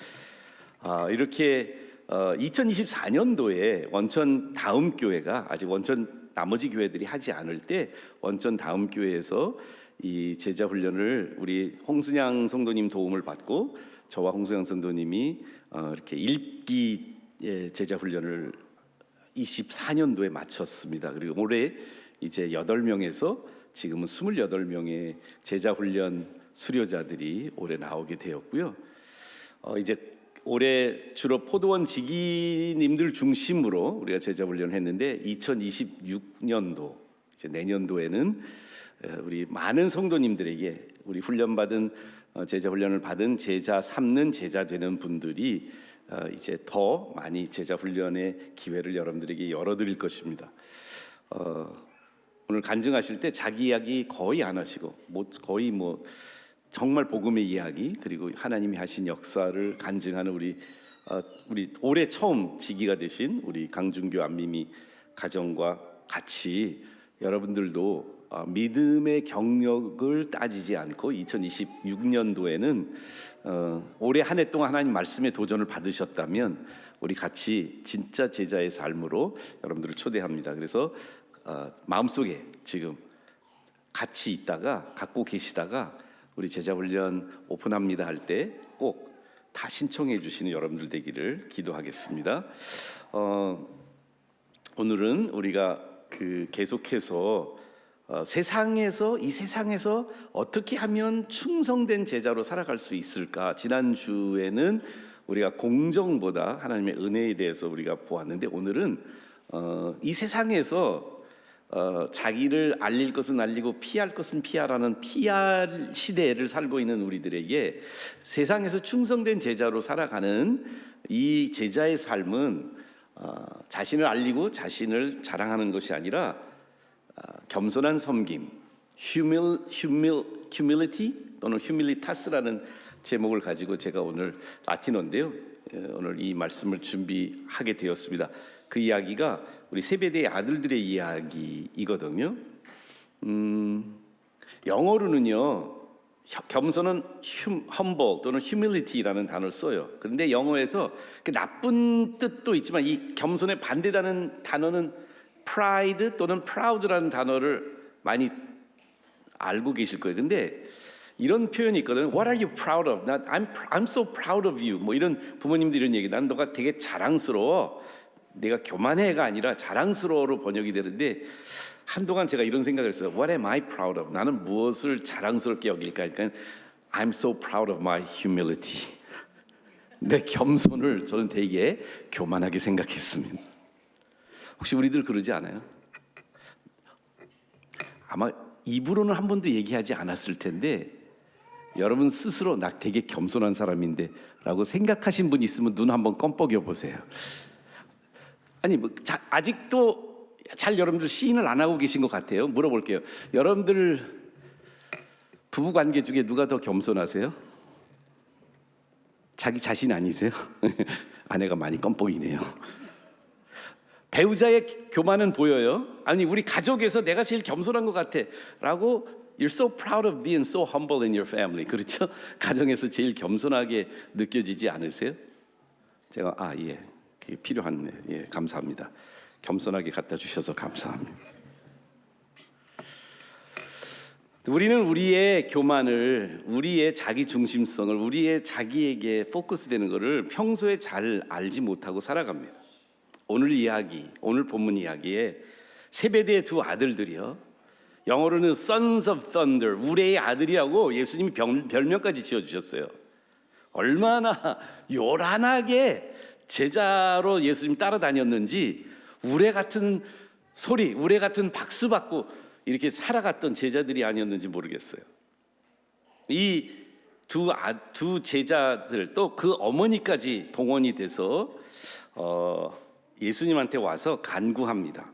Speaker 8: 이렇게 2024년도에 원천 다음 교회가 아직 원천 나머지 교회들이 하지 않을 때 원천 다음 교회에서 이 제자 훈련을 우리 홍순양 성도님 도움을 받고 저와 홍순양 성도님이 이렇게 읽기 제자 훈련을 24년도에 마쳤습니다. 그리고 올해 이제 8명에서 지금은 28명의 제자 훈련 수료자들이 올해 나오게 되었고요. 이제 올해 주로 포도원 지기님들 중심으로 우리가 제자 훈련을 했는데 2026년도 이제 내년도에는 우리 많은 성도님들에게 우리 훈련받은 제자 훈련을 받은 제자 삼는 제자 되는 분들이 이제 더 많이 제자 훈련의 기회를 여러분들에게 열어드릴 것입니다. 오늘 간증하실 때 자기 이야기 거의 안 하시고 거의 정말 복음의 이야기 그리고 하나님이 하신 역사를 간증하는 우리 올해 처음 지기가 되신 우리 강준교 안미미 가정과 같이 여러분들도 믿음의 경력을 따지지 않고 2026년도에는 올해 한 해 동안 하나님 말씀의 도전을 받으셨다면 우리 같이 진짜 제자의 삶으로 여러분들을 초대합니다. 그래서 마음속에 지금 같이 있다가 갖고 계시다가 우리 제자훈련 오픈합니다 할 때 꼭 다 신청해 주시는 여러분들 되기를 기도하겠습니다. 오늘은 우리가 계속해서 이 세상에서 어떻게 하면 충성된 제자로 살아갈 수 있을까? 지난 주에는 우리가 공정보다 하나님의 은혜에 대해서 우리가 보았는데 오늘은 이 세상에서 자기를 알릴 것은 알리고 피할 것은 피하라는 PR 시대를 살고 있는 우리들에게 세상에서 충성된 제자로 살아가는 이 제자의 삶은 자신을 알리고 자신을 자랑하는 것이 아니라 겸손한 섬김, humility 또는 humilitas라는 제목을 가지고 제가 오늘 라틴어인데요. 오늘 이 말씀을 준비하게 되었습니다. 그 이야기가 우리 세베대의 아들들의 이야기이거든요. 영어로는요, 겸손은 humble 또는 humility라는 단어를 써요. 그런데 영어에서 그 나쁜 뜻도 있지만 이 겸손의 반대라는 단어는 pride 또는 proud라는 단어를 많이 알고 계실 거예요. 근데 이런 표현이 있거든. What are you proud of? I'm so proud of you. 뭐 이런 부모님들 이런 얘기. 난 너가 되게 자랑스러워. 내가 교만해가 아니라 자랑스러워로 번역이 되는데 한동안 제가 이런 생각을 했어요. What am I proud of? 나는 무엇을 자랑스럽게 여길까? 그러니까 I'm so proud of my humility. 내 겸손을 저는 되게 교만하게 생각했습니다. 혹시 우리들 그러지 않아요? 아마 입으로는 한 번도 얘기하지 않았을 텐데 여러분 스스로 나 되게 겸손한 사람인데 라고 생각하신 분 있으면 눈 한번 껌뻑여 보세요. 아니 뭐 아직도 잘 여러분들 시인을 안 하고 계신 것 같아요. 물어볼게요. 여러분들 부부 관계 중에 누가 더 겸손하세요? 자기 자신 아니세요? 아내가 많이 껌뻑이네요. 배우자의 교만은 보여요? 아니 우리 가족에서 내가 제일 겸손한 것 같아 라고 You're so proud of being so humble in your family. 그렇죠? 가정에서 제일 겸손하게 느껴지지 않으세요? 제가 예, 그게 필요한 예, 감사합니다. 겸손하게 갖다 주셔서 감사합니다. 우리는 우리의 교만을, 우리의 자기 중심성을, 우리의 자기에게 포커스되는 것을 평소에 잘 알지 못하고 살아갑니다. 오늘 이야기, 오늘 본문 이야기에 세베대의 두 아들들이요. 영어로는 Sons of Thunder, 우레의 아들이라고 예수님이 별명까지 지어주셨어요. 얼마나 요란하게 제자로 예수님 따라다녔는지 우레 같은 소리, 우레 같은 박수 받고 이렇게 살아갔던 제자들이 아니었는지 모르겠어요. 이 두 제자들 또 그 어머니까지 동원이 돼서 예수님한테 와서 간구합니다.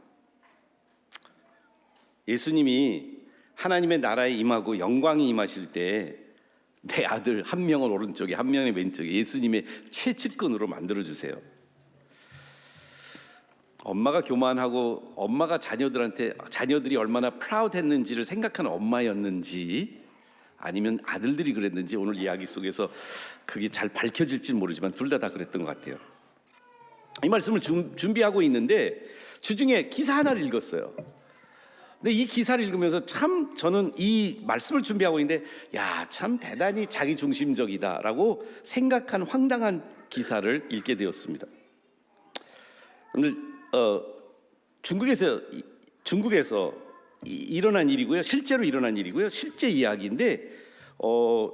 Speaker 8: 예수님이 하나님의 나라에 임하고 영광이 임하실 때 내 아들 한 명은 오른쪽에 한 명은 왼쪽에 예수님의 최측근으로 만들어주세요. 엄마가 교만하고 엄마가 자녀들이 얼마나 프라우드했는지를 생각하는 엄마였는지 아니면 아들들이 그랬는지 오늘 이야기 속에서 그게 잘 밝혀질지 모르지만 둘 다 그랬던 것 같아요. 이 말씀을 준비하고 있는데 주중에 기사 하나를 읽었어요. 근데 이 기사를 읽으면서 참 저는 이 말씀을 준비하고 있는데 참 대단히 자기 중심적이다라고 생각한 황당한 기사를 읽게 되었습니다. 오늘 중국에서 일어난 일이고요. 실제로 일어난 일이고요. 실제 이야기인데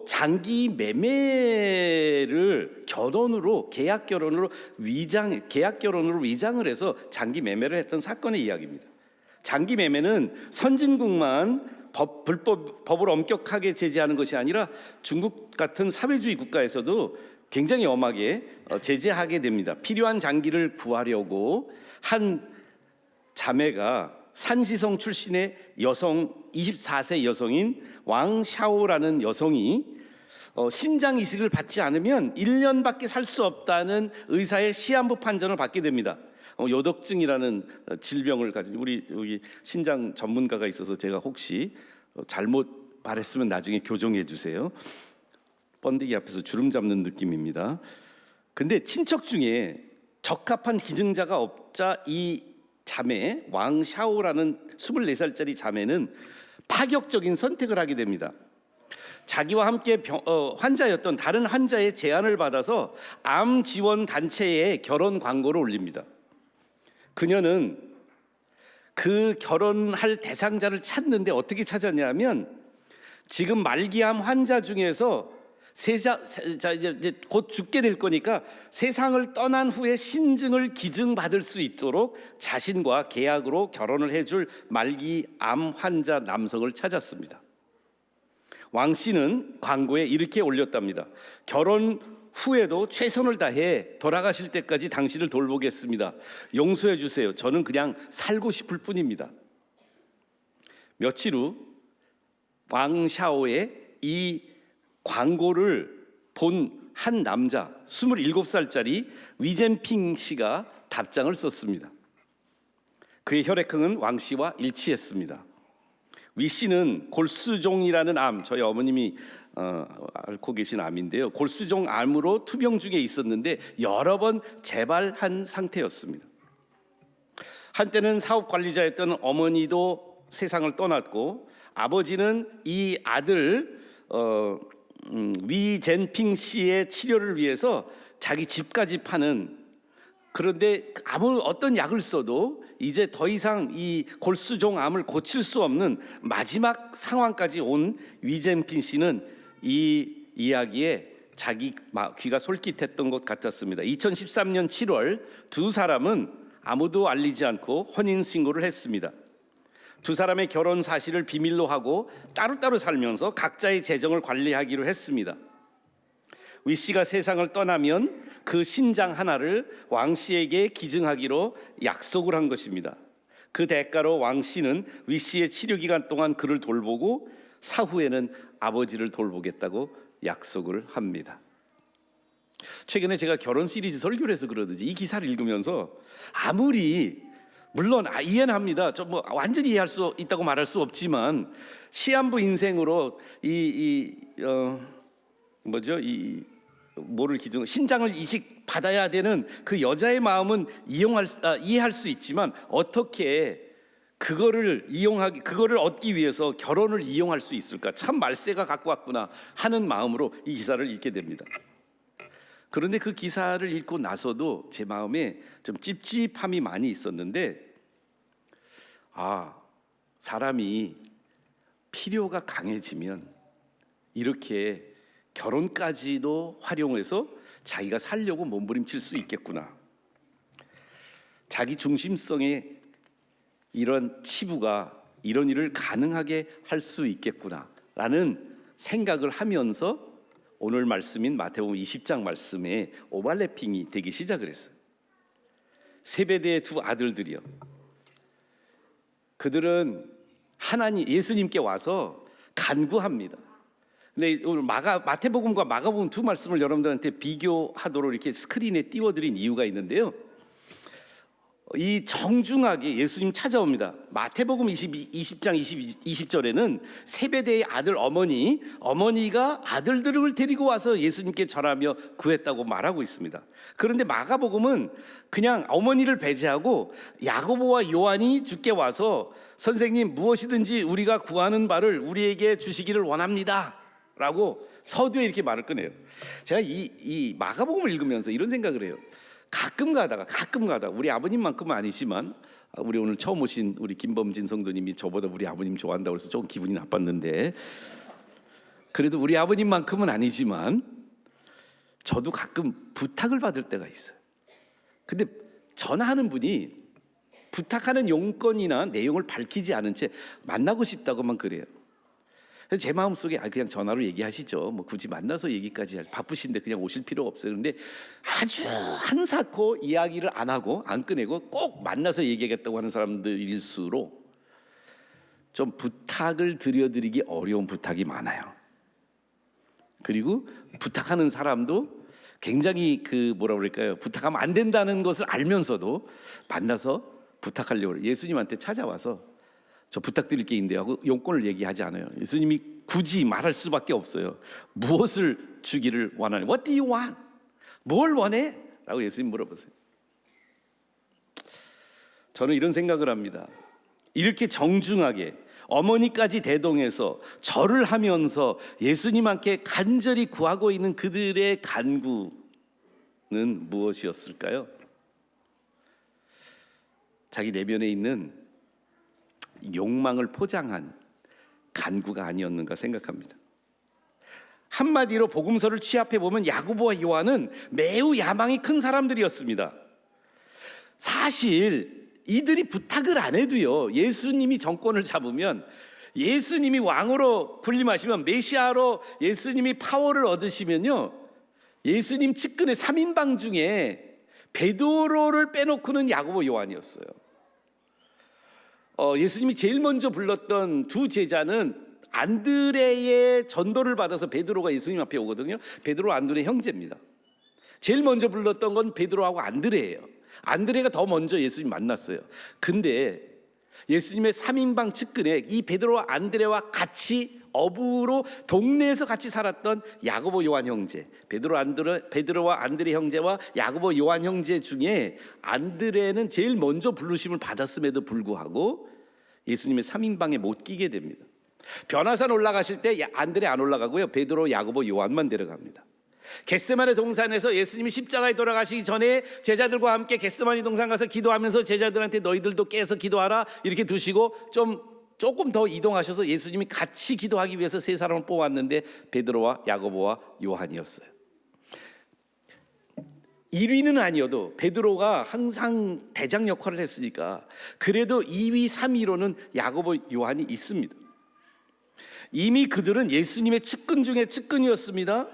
Speaker 8: 장기 매매를 계약 결혼으로 위장을 해서 장기 매매를 했던 사건의 이야기입니다. 장기 매매는 선진국만 법을 엄격하게 제재하는 것이 아니라 중국 같은 사회주의 국가에서도 굉장히 엄하게 제재하게 됩니다. 필요한 장기를 구하려고 한 자매가 산시성 출신의 여성 24세 여성인 왕샤오라는 여성이 신장 이식을 받지 않으면 1년밖에 살 수 없다는 의사의 시한부 판정을 받게 됩니다. 요독증이라는 질병을 가진 우리 여기 신장 전문가가 있어서 제가 혹시 잘못 말했으면 나중에 교정해 주세요. 번데기 앞에서 주름 잡는 느낌입니다. 근데 친척 중에 적합한 기증자가 없자 이 자매 왕샤오라는 24살짜리 자매는 파격적인 선택을 하게 됩니다. 자기와 함께 환자였던 다른 환자의 제안을 받아서 암 지원 단체에 결혼 광고를 올립니다. 그녀는 그 결혼할 대상자를 찾는데 어떻게 찾았냐면 지금 말기암 환자 중에서 이제 곧 죽게 될 거니까 세상을 떠난 후에 신증을 기증받을 수 있도록 자신과 계약으로 결혼을 해줄 말기암 환자 남성을 찾았습니다. 왕 씨는 광고에 이렇게 올렸답니다. 결혼 후에도 최선을 다해 돌아가실 때까지 당신을 돌보겠습니다. 용서해 주세요. 저는 그냥 살고 싶을 뿐입니다. 며칠 후 왕샤오의 이 광고를 본 한 남자 27살짜리 위젠핑 씨가 답장을 썼습니다. 그의 혈액형은 왕 씨와 일치했습니다. 위 씨는 골수종이라는 암, 저희 어머님이 앓고 계신 암인데요. 골수종 암으로 투병 중에 있었는데 여러 번 재발한 상태였습니다. 한때는 사업 관리자였던 어머니도 세상을 떠났고 아버지는 이 아들 위젠핑 씨의 치료를 위해서 자기 집까지 파는, 그런데 아무 어떤 약을 써도 이제 더 이상 이 골수종 암을 고칠 수 없는 마지막 상황까지 온 위젠핑 씨는 이 이야기에 자기 귀가 솔깃했던 것 같았습니다. 2013년 7월 두 사람은 아무도 알리지 않고 혼인신고를 했습니다. 두 사람의 결혼 사실을 비밀로 하고 따로따로 살면서 각자의 재정을 관리하기로 했습니다. 위 씨가 세상을 떠나면 그 신장 하나를 왕 씨에게 기증하기로 약속을 한 것입니다. 그 대가로 왕 씨는 위 씨의 치료 기간 동안 그를 돌보고 사후에는 아버지를 돌보겠다고 약속을 합니다. 최근에 제가 결혼 시리즈 설교를 해서 그러든지 이 기사를 읽으면서 아무리 물론 이해는 합니다. 좀 뭐 완전히 이해할 수 있다고 말할 수 없지만 시한부 인생으로 뭐를 기준 신장을 이식 받아야 되는 그 여자의 마음은 이해할 수 있지만 어떻게 그거를 얻기 위해서 결혼을 이용할 수 있을까? 참 말세가 갖고 왔구나 하는 마음으로 이 기사를 읽게 됩니다. 그런데 그 기사를 읽고 나서도 제 마음에 좀 찝찝함이 많이 있었는데, 사람이 필요가 강해지면 이렇게 결혼까지도 활용해서 자기가 살려고 몸부림칠 수 있겠구나. 자기 중심성의 이런 치부가 이런 일을 가능하게 할 수 있겠구나라는 생각을 하면서 오늘 말씀인 마태복음 20장 말씀에 오버래핑이 되기 시작을 했어요. 세베대의 두 아들들이요. 그들은 예수님께 와서 간구합니다. 근데 오늘 마태복음과 마가복음 두 말씀을 여러분들한테 비교하도록 이렇게 스크린에 띄워드린 이유가 있는데요. 이 정중하게 예수님 찾아옵니다. 마태복음 20장 20절에는 세베대의 아들 어머니가 아들들을 데리고 와서 예수님께 절하며 구했다고 말하고 있습니다. 그런데 마가복음은 그냥 어머니를 배제하고 야고보와 요한이 주께 와서 선생님 무엇이든지 우리가 구하는 바를 우리에게 주시기를 원합니다 라고 서두에 이렇게 말을 꺼내요. 제가 이 마가복음을 읽으면서 이런 생각을 해요. 가끔 가다가 우리 아버님만큼은 아니지만 우리 오늘 처음 오신 우리 김범진 성도님이 저보다 우리 아버님 좋아한다고 해서 조금 기분이 나빴는데, 그래도 우리 아버님만큼은 아니지만 저도 가끔 부탁을 받을 때가 있어요. 근데 전화하는 분이 부탁하는 용건이나 내용을 밝히지 않은 채 만나고 싶다고만 그래요. 그래서 제 마음속에 그냥 전화로 얘기하시죠. 뭐 굳이 만나서 얘기까지 바쁘신데 그냥 오실 필요 없어요. 그런데 아주 한사코 이야기를 안 하고 안 꺼내고 꼭 만나서 얘기하겠다고 하는 사람들일수록 좀 부탁을 드려드리기 어려운 부탁이 많아요. 그리고 부탁하는 사람도 굉장히 부탁하면 안 된다는 것을 알면서도 만나서 부탁하려고 해요. 예수님한테 찾아와서 저 부탁드릴 게 있는데 하고 용건을 얘기하지 않아요. 예수님이 굳이 말할 수밖에 없어요. 무엇을 주기를 원하냐? What do you want? 뭘 원해? 라고 예수님 물어보세요. 저는 이런 생각을 합니다. 이렇게 정중하게 어머니까지 대동해서 절을 하면서 예수님께 간절히 구하고 있는 그들의 간구는 무엇이었을까요? 자기 내면에 있는 욕망을 포장한 간구가 아니었는가 생각합니다. 한마디로 복음서를 취합해 보면 야고보와 요한은 매우 야망이 큰 사람들이었습니다. 사실 이들이 부탁을 안 해도요, 예수님이 정권을 잡으면, 예수님이 왕으로 군림하시면, 메시아로 예수님이 파워를 얻으시면요, 예수님 측근의 3인방 중에 베드로를 빼놓고는 야고보 요한이었어요. 예수님이 제일 먼저 불렀던 두 제자는 안드레의 전도를 받아서 베드로가 예수님 앞에 오거든요. 베드로 안드레 형제입니다. 제일 먼저 불렀던 건 베드로하고 안드레예요. 안드레가 더 먼저 예수님 만났어요. 근데 예수님의 3인방 측근에 이 베드로와 안드레와 같이 어부로 동네에서 같이 살았던 야고보 요한 형제, 베드로와 안드레 형제와 야고보 요한 형제 중에 안드레는 제일 먼저 부르심을 받았음에도 불구하고 예수님의 3인방에 못 끼게 됩니다. 변화산 올라가실 때 안드레 안 올라가고요, 베드로, 야고보, 요한만 데려갑니다. 겟세마네 동산에서 예수님이 십자가에 돌아가시기 전에 제자들과 함께 겟세마네 동산 가서 기도하면서 제자들한테 너희들도 깨서 기도하라 이렇게 두시고 조금 더 이동하셔서 예수님이 같이 기도하기 위해서 세 사람을 뽑았는데 베드로와 야고보와 요한이었어요. 1위는 아니어도 베드로가 항상 대장 역할을 했으니까 그래도 2위, 3위로는 야고보, 요한이 있습니다. 이미 그들은 예수님의 측근 중에 측근이었습니다.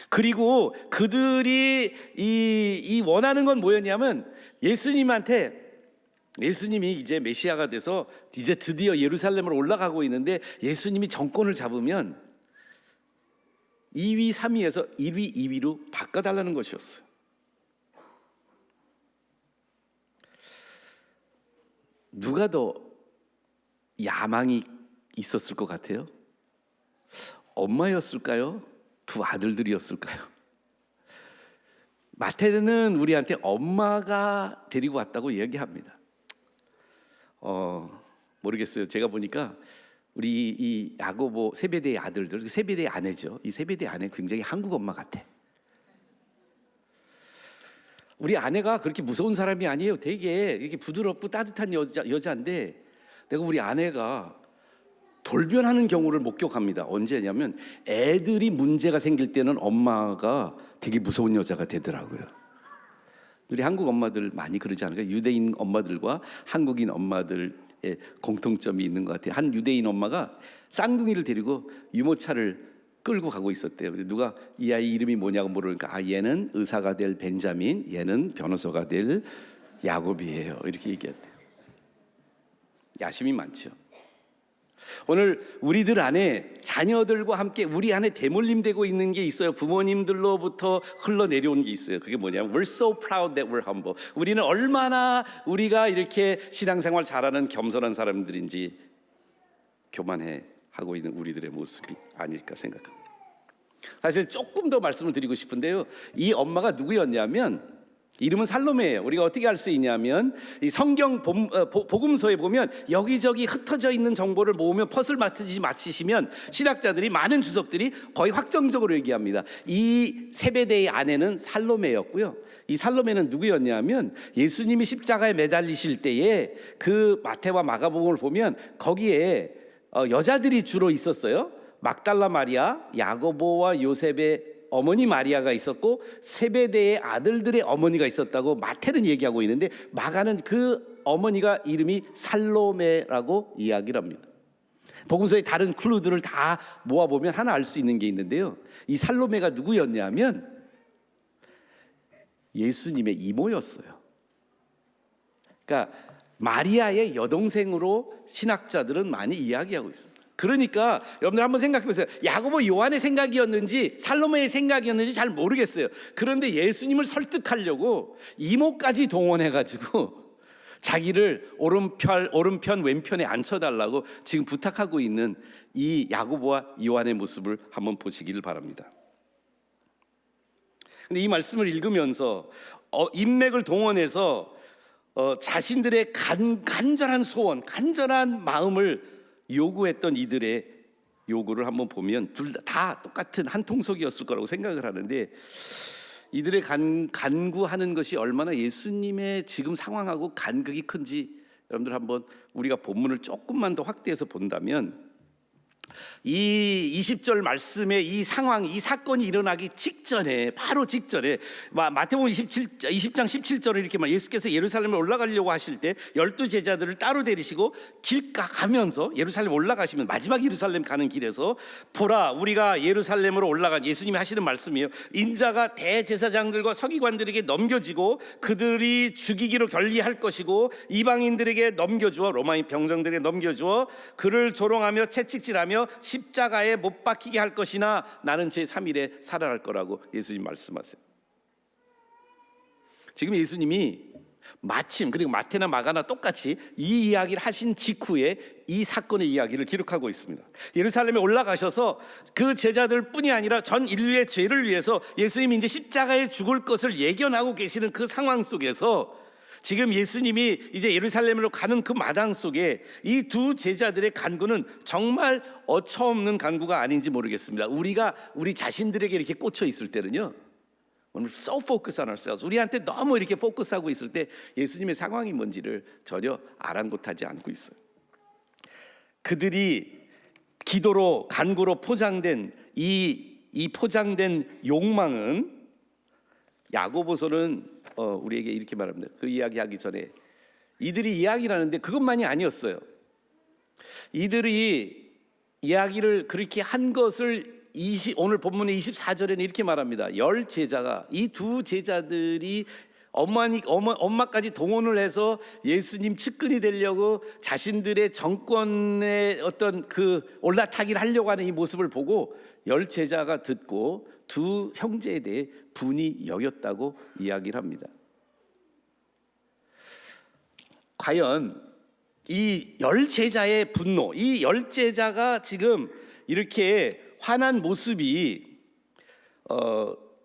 Speaker 8: 그리고 그들이 이 원하는 건 뭐였냐면 예수님이 이제 메시아가 돼서 이제 드디어 예루살렘으로 올라가고 있는데 예수님이 정권을 잡으면 2위, 3위에서 1위, 2위로 바꿔달라는 것이었어요. 누가 더 야망이 있었을 것 같아요? 엄마였을까요? 두 아들들이었을까요? 마태는 우리한테 엄마가 데리고 왔다고 이야기합니다. 모르겠어요. 제가 보니까 우리 이 야고보 세베대의 아들들, 세베대의 아내죠. 이 세베대의 아내 굉장히 한국 엄마 같아. 우리 아내가 그렇게 무서운 사람이 아니에요. 되게 이렇게 부드럽고 따뜻한 여자인데 내가 우리 아내가 돌변하는 경우를 목격합니다. 언제냐면 애들이 문제가 생길 때는 엄마가 되게 무서운 여자가 되더라고요. 우리 한국 엄마들 많이 그러지 않을까요? 유대인 엄마들과 한국인 엄마들의 공통점이 있는 것 같아요. 한 유대인 엄마가 쌍둥이를 데리고 유모차를 끌고 가고 있었대요. 누가 이 아이 이름이 뭐냐고 물으니까 얘는 의사가 될 벤자민, 얘는 변호사가 될 야곱이에요. 이렇게 얘기했대요. 야심이 많죠. 오늘 우리들 안에 자녀들과 함께 우리 안에 대물림되고 있는 게 있어요. 부모님들로부터 흘러내려온 게 있어요. 그게 뭐냐면 We're so proud that we're humble. 우리는 얼마나 우리가 이렇게 신앙생활 잘하는 겸손한 사람들인지 교만해 하고 있는 우리들의 모습이 아닐까 생각합니다. 사실 조금 더 말씀을 드리고 싶은데요, 이 엄마가 누구였냐면 이름은 살로메예요. 우리가 어떻게 알 수 있냐면 이 성경 복음서에 보면 여기저기 흩어져 있는 정보를 모으면 퍼즐 맞히시면 신학자들이 많은 주석들이 거의 확정적으로 얘기합니다. 이 세베대의 아내는 살로메였고요. 이 살로메는 누구였냐면 예수님이 십자가에 매달리실 때에 그 마태와 마가복음을 보면 거기에 여자들이 주로 있었어요. 막달라 마리아, 야고보와 요셉의 어머니 마리아가 있었고 세베대의 아들들의 어머니가 있었다고 마태는 얘기하고 있는데 마가는 그 어머니가 이름이 살로메라고 이야기를 합니다. 복음서의 다른 클루들을 다 모아보면 하나 알 수 있는 게 있는데요, 이 살로메가 누구였냐면 예수님의 이모였어요. 그러니까 마리아의 여동생으로 신학자들은 많이 이야기하고 있습니다. 그러니까 여러분들 한번 생각해 보세요. 야고보 요한의 생각이었는지 살로메의 생각이었는지 잘 모르겠어요. 그런데 예수님을 설득하려고 이모까지 동원해가지고 자기를 오른편 왼편에 앉혀달라고 지금 부탁하고 있는 이 야고보와 요한의 모습을 한번 보시기를 바랍니다. 근데 이 말씀을 읽으면서 인맥을 동원해서 자신들의 간절한 소원, 간절한 마음을 요구했던 이들의 요구를 한번 보면 둘 다 똑같은 한 통속이었을 거라고 생각을 하는데, 이들의 간구하는 것이 얼마나 예수님의 지금 상황하고 간극이 큰지 여러분들 한번 우리가 본문을 조금만 더 확대해서 본다면 이 20절 말씀의 이 상황, 이 사건이 일어나기 직전에, 바로 직전에 마태복음 20장 17절을 이렇게 말, 예수께서 예루살렘에 올라가려고 하실 때 12 제자들을 따로 데리시고 길 가면서 예루살렘 올라가시면 마지막 예루살렘 가는 길에서 보라, 우리가 예루살렘으로 올라간, 예수님이 하시는 말씀이에요. 인자가 대제사장들과 서기관들에게 넘겨지고 그들이 죽이기로 결의할 것이고 이방인들에게 넘겨주어, 로마인 병정들에게 넘겨주어 그를 조롱하며 채찍질하며 십자가에 못 박히게 할 것이나 나는 제3일에 살아날 거라고 예수님 말씀하세요. 지금 예수님이 마침, 그리고 마태나 마가나 똑같이 이 이야기를 하신 직후에 이 사건의 이야기를 기록하고 있습니다. 예루살렘에 올라가셔서 그 제자들 뿐이 아니라 전 인류의 죄를 위해서 예수님이 이제 십자가에 죽을 것을 예견하고 계시는 그 상황 속에서 지금 예수님이 이제 예루살렘으로 가는 그 마당 속에 이 두 제자들의 간구는 정말 어처없는 간구가 아닌지 모르겠습니다. 우리가 우리 자신들에게 이렇게 꽂혀 있을 때는요, When we're so focused on ourselves, 우리한테 너무 이렇게 포커스하고 있을 때 예수님의 상황이 뭔지를 전혀 아랑곳하지 않고 있어요. 그들이 기도로 간구로 포장된 이 포장된 욕망은 야고보서는 우리에게 이렇게 말합니다. 그 이야기하기 전에 이들이 이야기를 하는데 그것만이 아니었어요. 이들이 이야기를 그렇게 한 것을 오늘 본문의 24절에는 이렇게 말합니다. 10 제자가, 이 두 제자들이 엄마까지 동원을 해서 예수님 측근이 되려고 자신들의 정권의 어떤 그 올라타기를 하려고 하는 이 모습을 보고 10 제자가 듣고 두 형제에 대해 분이 여겼다고 이야기를 합니다. 과연 이 10 제자의 분노, 이 10 제자가 지금 이렇게 화난 모습이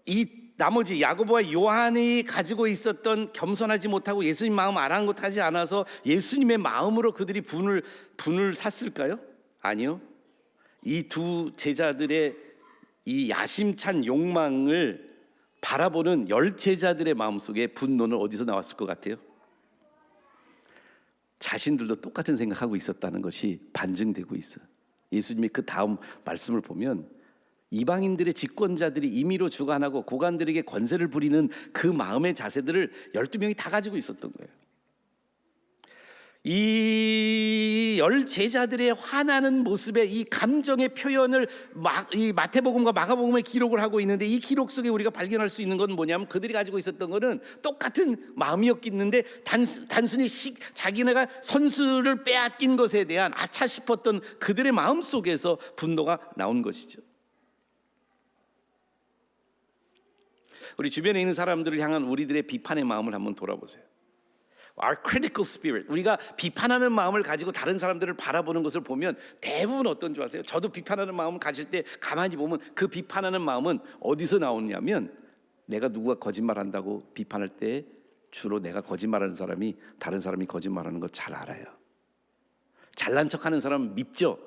Speaker 8: 이 나머지 야고보와 요한이 가지고 있었던 겸손하지 못하고 예수님 마음 아랑곳하지 않아서 예수님의 마음으로 그들이 분을 샀을까요? 아니요. 이 두 제자들의 이 야심찬 욕망을 바라보는 10 제자들의 마음속에 분노는 어디서 나왔을 것 같아요? 자신들도 똑같은 생각하고 있었다는 것이 반증되고 있어요. 예수님이 그 다음 말씀을 보면 이방인들의 집권자들이 임의로 주관하고 고관들에게 권세를 부리는 그 마음의 자세들을 12명이 다 가지고 있었던 거예요. 이 10 제자들의 화나는 모습의 이 감정의 표현을 이 마태복음과 마가복음에 기록을 하고 있는데, 이 기록 속에 우리가 발견할 수 있는 건 뭐냐면 그들이 가지고 있었던 거는 똑같은 마음이었겠는데 단순히 자기네가 선수를 빼앗긴 것에 대한 아차 싶었던 그들의 마음 속에서 분노가 나온 것이죠. 우리 주변에 있는 사람들을 향한 우리들의 비판의 마음을 한번 돌아보세요. Our critical spirit, 우리가 비판하는 마음을 가지고 다른 사람들을 바라보는 것을 보면 대부분 어떤 줄 아세요? 저도 비판하는 마음을 가질 때 가만히 보면 그 비판하는 마음은 어디서 나오냐면, 내가 누구가 거짓말한다고 비판할 때 주로 내가 거짓말하는 사람이 다른 사람이 거짓말하는 거 잘 알아요. 잘난 척하는 사람은 밉죠.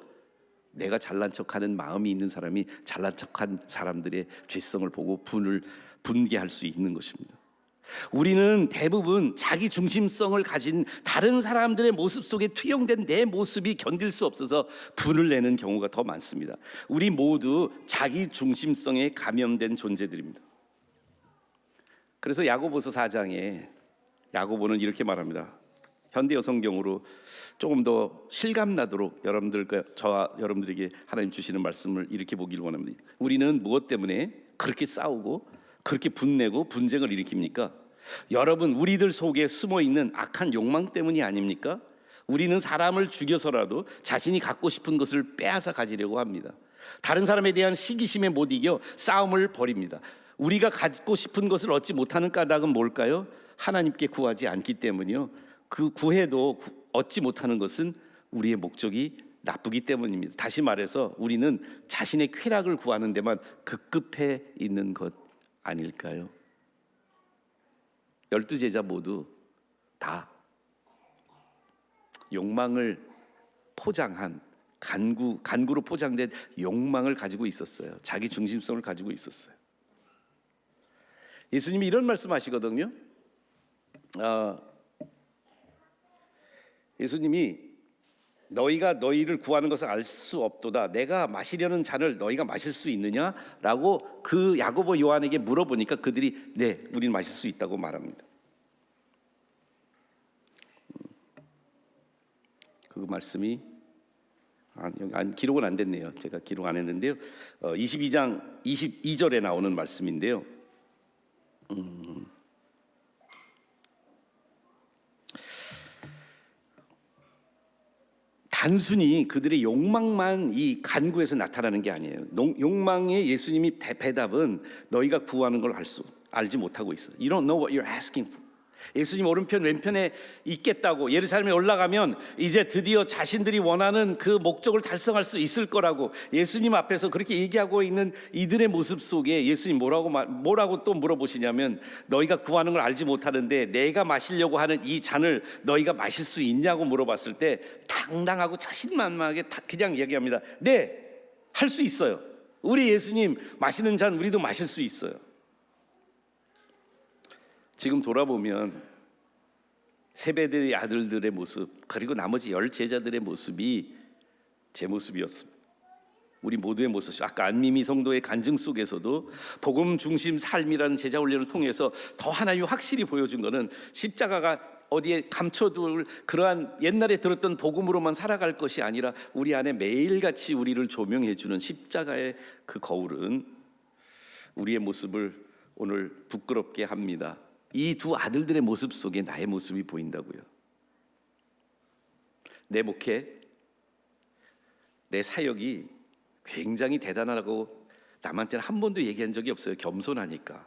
Speaker 8: 내가 잘난 척하는 마음이 있는 사람이 잘난 척한 사람들의 죄성을 보고 분개할 수 있는 것입니다. 우리는 대부분 자기 중심성을 가진 다른 사람들의 모습 속에 투영된 내 모습이 견딜 수 없어서 분을 내는 경우가 더 많습니다. 우리 모두 자기 중심성에 감염된 존재들입니다. 그래서 야고보서 4장에 야고보는 이렇게 말합니다. 현대어 성경으로 조금 더 실감나도록 저와 여러분들에게 하나님 주시는 말씀을 이렇게 보기를 원합니다. 우리는 무엇 때문에 그렇게 싸우고 그렇게 분내고 분쟁을 일으킵니까? 여러분, 우리들 속에 숨어있는 악한 욕망 때문이 아닙니까? 우리는 사람을 죽여서라도 자신이 갖고 싶은 것을 빼앗아 가지려고 합니다. 다른 사람에 대한 시기심에 못 이겨 싸움을 벌입니다. 우리가 갖고 싶은 것을 얻지 못하는 까닭은 뭘까요? 하나님께 구하지 않기 때문이요. 그 구해도 얻지 못하는 것은 우리의 목적이 나쁘기 때문입니다. 다시 말해서 우리는 자신의 쾌락을 구하는 데만 급급해 있는 것 아닐까요? 12 제자 모두 다 욕망을 포장한 간구로 포장된 욕망을 가지고 있었어요. 자기 중심성을 가지고 있었어요. 예수님이 이런 말씀하시거든요. 예수님이 너희가 너희를 구하는 것을 알 수 없도다. 내가 마시려는 잔을 너희가 마실 수 있느냐라고 그 야고보 요한에게 물어보니까 그들이 네, 우리는 마실 수 있다고 말합니다. 그 말씀이 기록은 안 됐네요. 제가 기록 안 했는데요. 22장 22절에 나오는 말씀인데요. 단순히 그들의 욕망만 이 간구에서 나타나는 게 아니에요. 욕망의 예수님이 대답은 너희가 구하는 걸 알지 못하고 있어. You don't know what you're asking for. 예수님 오른편 왼편에 있겠다고, 예루살렘에 올라가면 이제 드디어 자신들이 원하는 그 목적을 달성할 수 있을 거라고 예수님 앞에서 그렇게 얘기하고 있는 이들의 모습 속에 예수님 뭐라고 또 물어보시냐면, 너희가 구하는 걸 알지 못하는데 내가 마시려고 하는 이 잔을 너희가 마실 수 있냐고 물어봤을 때 당당하고 자신만만하게 그냥 얘기합니다. 네, 할 수 있어요. 우리 예수님 마시는 잔 우리도 마실 수 있어요. 지금 돌아보면 세베대의 아들들의 모습, 그리고 나머지 10 제자들의 모습이 제 모습이었습니다. 우리 모두의 모습이 아까 안미미 성도의 간증 속에서도 복음 중심 삶이라는 제자 훈련을 통해서 더 하나님이 확실히 보여준 것은 십자가가 어디에 감춰둘 그러한 옛날에 들었던 복음으로만 살아갈 것이 아니라 우리 안에 매일같이 우리를 조명해 주는 십자가의 그 거울은 우리의 모습을 오늘 부끄럽게 합니다. 이 두 아들들의 모습 속에 나의 모습이 보인다고요. 내 목회, 내 사역이 굉장히 대단하다고 남한테는 한 번도 얘기한 적이 없어요. 겸손하니까.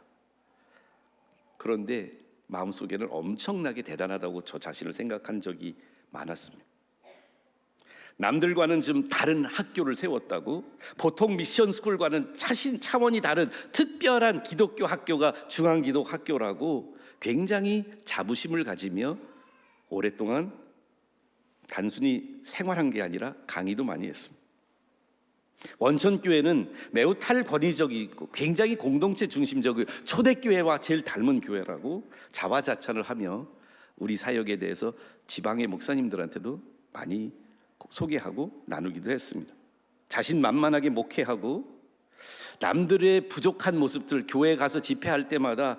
Speaker 8: 그런데 마음속에는 엄청나게 대단하다고 저 자신을 생각한 적이 많았습니다. 남들과는 좀 다른 학교를 세웠다고, 보통 미션 스쿨과는 차원이 다른 특별한 기독교 학교가 중앙기독학교라고 굉장히 자부심을 가지며 오랫동안 단순히 생활한 게 아니라 강의도 많이 했습니다. 원천교회는 매우 탈권위적이고 굉장히 공동체 중심적이고 초대교회와 제일 닮은 교회라고 자화자찬을 하며 우리 사역에 대해서 지방의 목사님들한테도 많이 소개하고 나누기도 했습니다. 자신만만하게 목회하고 남들의 부족한 모습들, 교회에 가서 집회할 때마다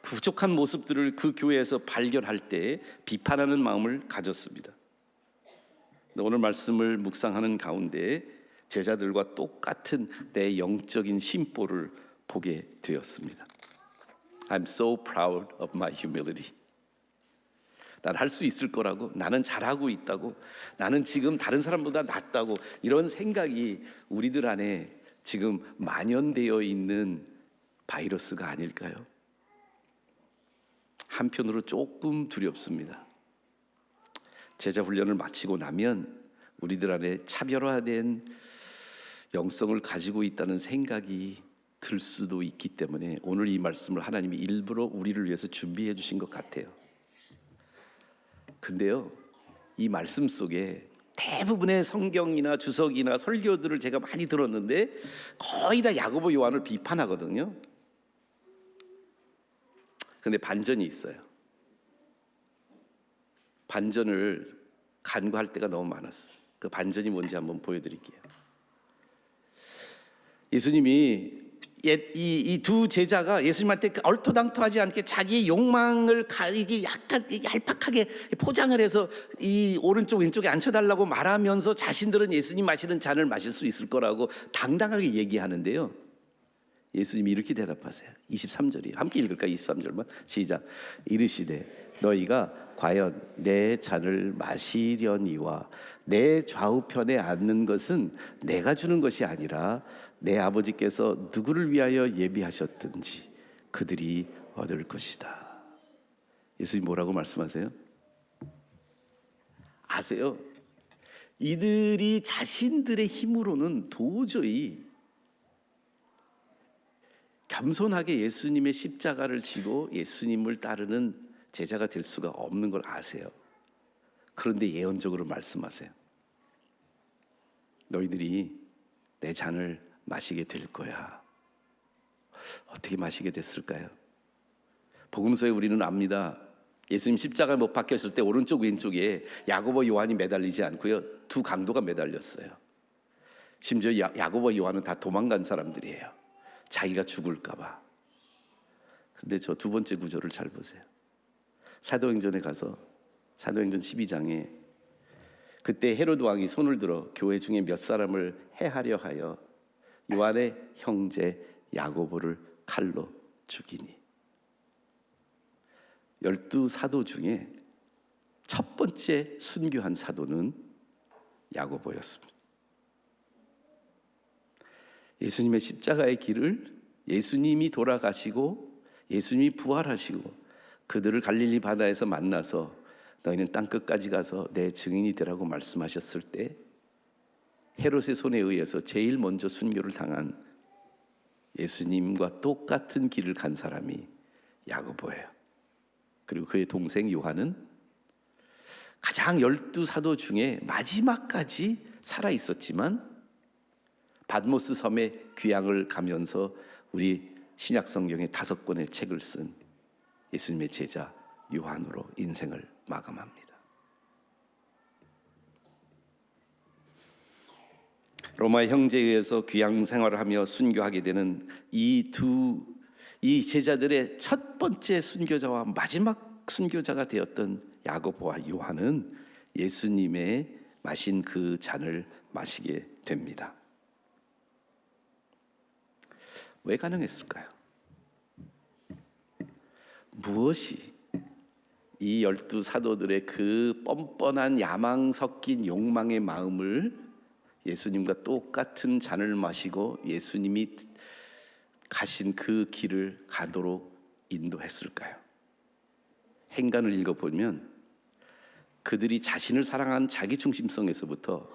Speaker 8: 부족한 모습들을 그 교회에서 발견할 때 비판하는 마음을 가졌습니다. 오늘 말씀을 묵상하는 가운데 제자들과 똑같은 내 영적인 심보를 보게 되었습니다. I'm so proud of my humility. 난 할 수 있을 거라고, 나는 잘하고 있다고, 나는 지금 다른 사람보다 낫다고, 이런 생각이 우리들 안에 지금 만연되어 있는 바이러스가 아닐까요? 한편으로 조금 두렵습니다. 제자 훈련을 마치고 나면 우리들 안에 차별화된 영성을 가지고 있다는 생각이 들 수도 있기 때문에 오늘 이 말씀을 하나님이 일부러 우리를 위해서 준비해 주신 것 같아요. 근데요, 이 말씀 속에 대부분의 성경이나 주석이나 설교들을 제가 많이 들었는데 거의 다 야고보 요한을 비판하거든요. 근데 반전이 있어요. 반전을 간구할 때가 너무 많았어요. 그 반전이 뭔지 한번 보여드릴게요. 예수님이 이 두 제자가 예수님한테 얼토당토하지 않게 자기의 욕망을 이게 약간 얄팍하게 포장을 해서 이 오른쪽 왼쪽에 앉혀달라고 말하면서 자신들은 예수님 마시는 잔을 마실 수 있을 거라고 당당하게 얘기하는데요, 예수님이 이렇게 대답하세요. 23절이에요. 함께 읽을까요? 23절만 시작. 이르시되 너희가 과연 내 잔을 마시려니와 내 좌우편에 앉는 것은 내가 주는 것이 아니라 내 아버지께서 누구를 위하여 예비하셨든지 그들이 얻을 것이다. 예수님 뭐라고 말씀하세요? 아세요? 이들이 자신들의 힘으로는 도저히 겸손하게 예수님의 십자가를 지고 예수님을 따르는 제자가 될 수가 없는 걸 아세요. 그런데 예언적으로 말씀하세요. 너희들이 내 잔을 마시게 될 거야. 어떻게 마시게 됐을까요? 복음서에 우리는 압니다. 예수님 십자가에 못 박혔을 때 오른쪽 왼쪽에 야고보 요한이 매달리지 않고요, 두 강도가 매달렸어요. 심지어 야고보 요한은 다 도망간 사람들이에요. 자기가 죽을까 봐. 근데 저 두 번째 구절을 잘 보세요. 사도행전에 가서 사도행전 12장에 그때 헤로드 왕이 손을 들어 교회 중에 몇 사람을 해하려 하여 요한의 형제 야고보를 칼로 죽이니, 12사도 중에 첫 번째 순교한 사도는 야고보였습니다. 예수님의 십자가의 길을 예수님이 돌아가시고 예수님이 부활하시고 그들을 갈릴리 바다에서 만나서 너희는 땅 끝까지 가서 내 증인이 되라고 말씀하셨을 때 헤롯의 손에 의해서 제일 먼저 순교를 당한 예수님과 똑같은 길을 간 사람이 야고보예요. 그리고 그의 동생 요한은 가장 12사도 중에 마지막까지 살아 있었지만 받모스 섬에 귀향을 가면서 우리 신약 성경의 5권의 책을 쓴 예수님의 제자 요한으로 인생을 마감합니다. 로마 형제에 의해서 귀양 생활을 하며 순교하게 되는 이 제자들의 첫 번째 순교자와 마지막 순교자가 되었던 야고보와 요한은 예수님의 마신 그 잔을 마시게 됩니다. 왜 가능했을까요? 무엇이 이 12사도들의 그 뻔뻔한 야망 섞인 욕망의 마음을 예수님과 똑같은 잔을 마시고 예수님이 가신 그 길을 가도록 인도했을까요? 행간을 읽어보면 그들이 자신을 사랑한 자기중심성에서부터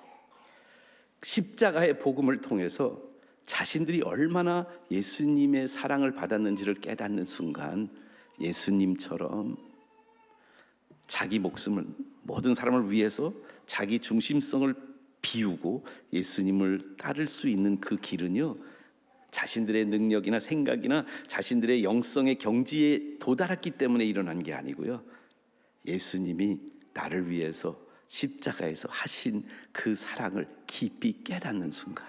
Speaker 8: 십자가의 복음을 통해서 자신들이 얼마나 예수님의 사랑을 받았는지를 깨닫는 순간 예수님처럼 자기 목숨을 모든 사람을 위해서 자기 중심성을 비우고 예수님을 따를 수 있는 그 길은요, 자신들의 능력이나 생각이나 자신들의 영성의 경지에 도달했기 때문에 일어난 게 아니고요, 예수님이 나를 위해서 십자가에서 하신 그 사랑을 깊이 깨닫는 순간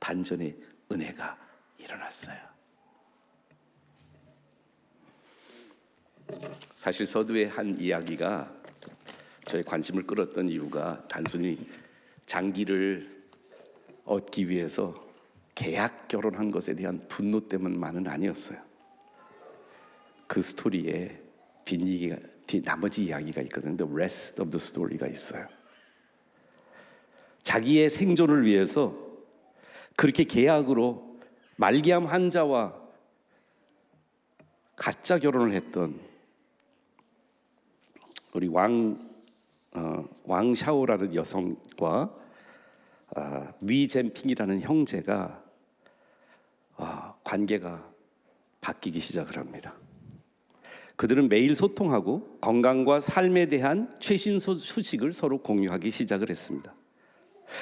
Speaker 8: 반전의 은혜가 일어났어요. 사실 서두의 한 이야기가 저의 관심을 끌었던 이유가 단순히 장기를 얻기 위해서 계약 결혼한 것에 대한 분노 때문만은 아니었어요. 그 스토리에 나머지 이야기가 있거든요. The rest of the story가 있어요. 자기의 생존을 위해서 그렇게 계약으로 말기암 환자와 가짜 결혼을 했던 우리 왕샤오라는 여성과 위젠핑이라는 형제가 관계가 바뀌기 시작을 합니다. 그들은 매일 소통하고 건강과 삶에 대한 최신 소식을 서로 공유하기 시작을 했습니다.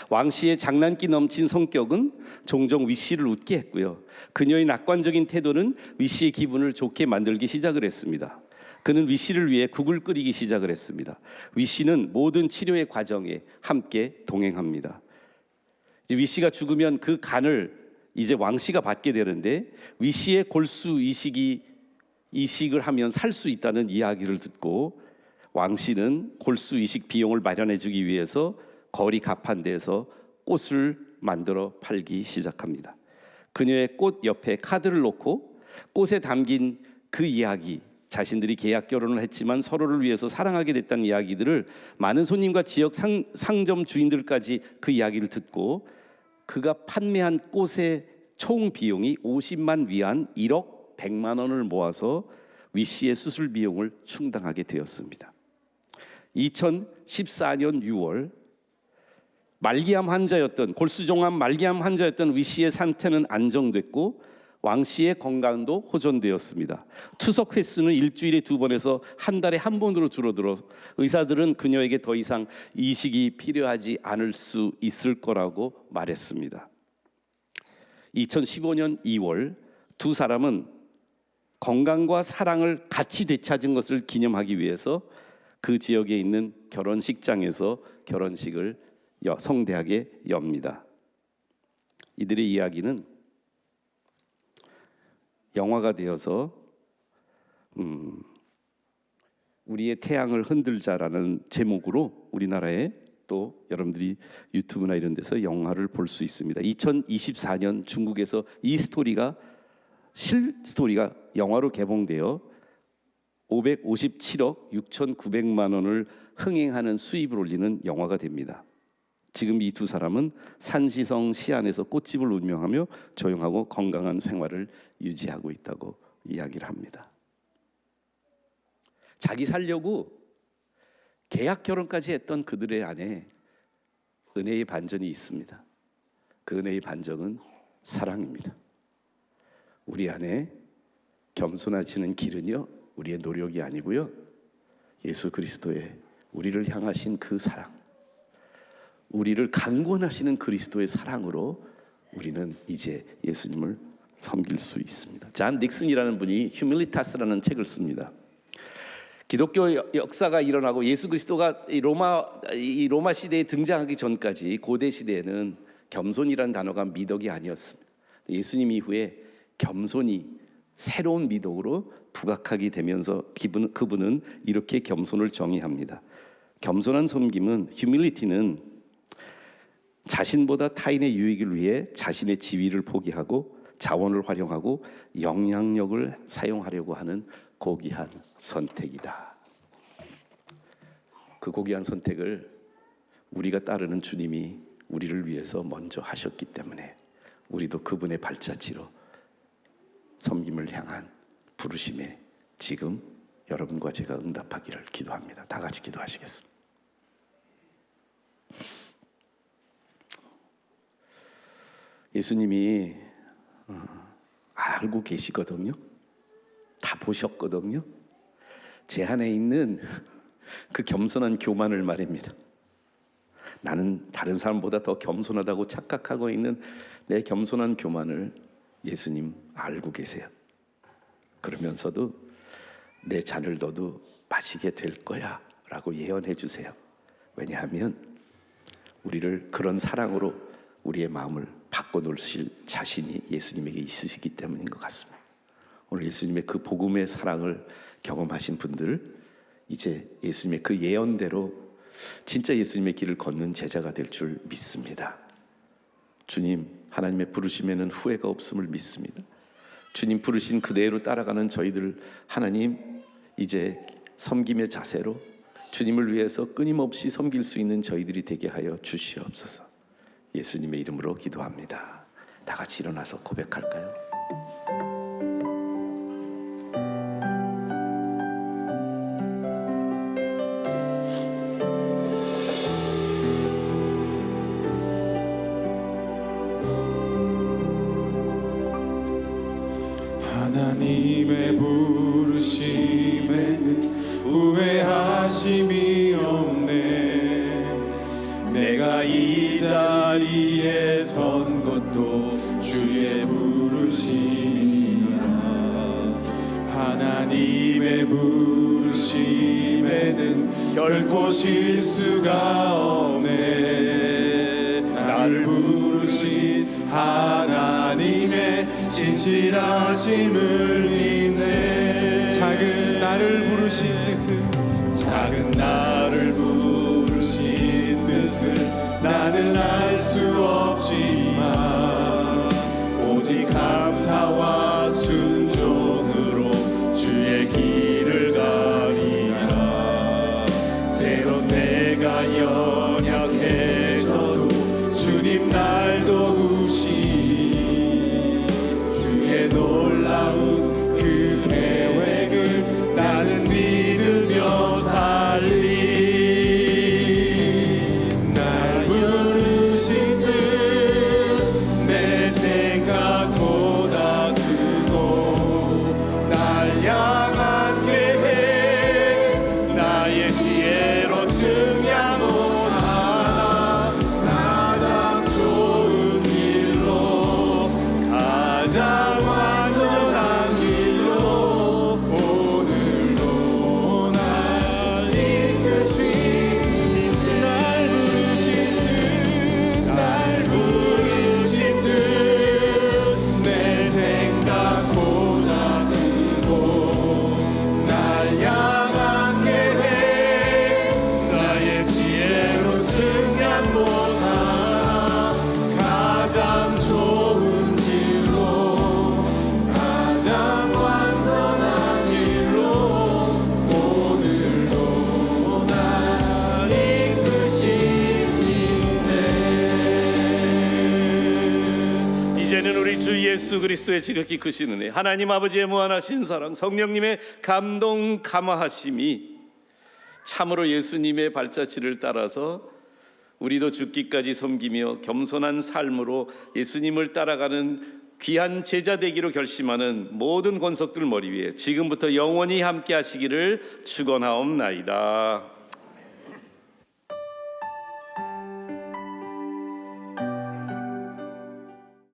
Speaker 8: 왕 씨의 장난기 넘친 성격은 종종 위 씨를 웃게 했고요, 그녀의 낙관적인 태도는 위 씨의 기분을 좋게 만들기 시작을 했습니다. 그는 위 씨를 위해 국을 끓이기 시작을 했습니다. 위 씨는 모든 치료의 과정에 함께 동행합니다. 이제 위 씨가 죽으면 그 간을 이제 왕 씨가 받게 되는데, 위 씨의 골수 이식을 하면 살 수 있다는 이야기를 듣고 왕 씨는 골수 이식 비용을 마련해 주기 위해서 거리 가판대에서 꽃을 만들어 팔기 시작합니다. 그녀의 꽃 옆에 카드를 놓고 꽃에 담긴 그 이야기, 자신들이 계약 결혼을 했지만 서로를 위해서 사랑하게 됐다는 이야기들을 많은 손님과 지역 상점 주인들까지 그 이야기를 듣고 그가 판매한 꽃의 총 비용이 50만 위안 1억 100만 원을 모아서 위 씨의 수술 비용을 충당하게 되었습니다. 2014년 6월 말기암 환자였던 골수종암 말기암 환자였던 위 씨의 상태는 안정됐고 왕 씨의 건강도 호전되었습니다. 투석 횟수는 일주일에 2번에서 한 달에 1번으로 줄어들어 의사들은 그녀에게 더 이상 이식이 필요하지 않을 수 있을 거라고 말했습니다. 2015년 2월 두 사람은 건강과 사랑을 같이 되찾은 것을 기념하기 위해서 그 지역에 있는 결혼식장에서 결혼식을 성대하게 엽니다. 이들의 이야기는 영화가 되어서 우리의 태양을 흔들자라는 제목으로 우리나라에 또 여러분들이 유튜브나 이런 데서 영화를 볼 수 있습니다. 2024년 중국에서 이 스토리가 실스토리가 영화로 개봉되어 557억 6,900만 원을 흥행하는 수입을 올리는 영화가 됩니다. 지금 이 두 사람은 산시성 시안에서 꽃집을 운영하며 조용하고 건강한 생활을 유지하고 있다고 이야기를 합니다. 자기 살려고 계약 결혼까지 했던 그들의 안에 은혜의 반전이 있습니다. 그 은혜의 반전은 사랑입니다. 우리 안에 겸손해지는 길은요, 우리의 노력이 아니고요, 예수 그리스도의 우리를 향하신 그 사랑, 우리를 강권하시는 그리스도의 사랑으로 우리는 이제 예수님을 섬길 수 있습니다. 잔 닉슨이라는 분이 휴밀리타스라는 책을 씁니다. 기독교 역사가 일어나고 예수 그리스도가 이 로마 시대에 등장하기 전까지 고대 시대에는 겸손이라는 단어가 미덕이 아니었습니다. 예수님 이후에 겸손이 새로운 미덕으로 부각하게 되면서 그분은 이렇게 겸손을 정의합니다. 겸손한 섬김은, 휴밀리티는 자신보다 타인의 유익을 위해 자신의 지위를 포기하고 자원을 활용하고 영향력을 사용하려고 하는 고귀한 선택이다. 그 고귀한 선택을 우리가 따르는 주님이 우리를 위해서 먼저 하셨기 때문에 우리도 그분의 발자취로 섬김을 향한 부르심에 지금 여러분과 제가 응답하기를 기도합니다. 다 같이 기도하시겠습니다. 예수님이 알고 계시거든요. 다 보셨거든요. 제 안에 있는 그 겸손한 교만을 말입니다. 나는 다른 사람보다 더 겸손하다고 착각하고 있는 내 겸손한 교만을 예수님 알고 계세요. 그러면서도 내 잔을 너도 마시게 될 거야 라고 예언해 주세요. 왜냐하면 우리를 그런 사랑으로 우리의 마음을 바꿔놓으실 자신이 예수님에게 있으시기 때문인 것 같습니다. 오늘 예수님의 그 복음의 사랑을 경험하신 분들, 이제 예수님의 그 예언대로 진짜 예수님의 길을 걷는 제자가 될 줄 믿습니다. 주님, 하나님의 부르심에는 후회가 없음을 믿습니다. 주님 부르신 그대로 따라가는 저희들, 하나님 이제 섬김의 자세로 주님을 위해서 끊임없이 섬길 수 있는 저희들이 되게 하여 주시옵소서. 예수님의 이름으로 기도합니다. 다 같이 일어나서 고백할까요?
Speaker 2: 하나님의 부르심에는 후회하심이 없네. 내가 이 자리에 선 것도 주의 부르심이라. 하나님의 부르심에는 결코 실수가 없네. 나를 부르신 하나님의 진실하심을 믿네. 작은 나를 부르신 뜻은, 작은 나를 부르신 뜻은 나는 알 수 없지만 오직 감사와 순종으로 주의 길을 가리라. 때론 내가 연약해져도 주님 날 도우시니 주의 놀라운 그 계획을 나는 믿으며 살리. 날 부르신 뜻 내 생각보다 크고 날 향한 계획 나의 지혜로 측량 못해.
Speaker 8: 예수 그리스도의 지극히 크신 은혜, 하나님 아버지의 무한하신 사랑, 성령님의 감동 감화하심이 참으로 예수님의 발자취를 따라서 우리도 죽기까지 섬기며 겸손한 삶으로 예수님을 따라가는 귀한 제자 되기로 결심하는 모든 권속들 머리 위에 지금부터 영원히 함께 하시기를 축원하옵나이다.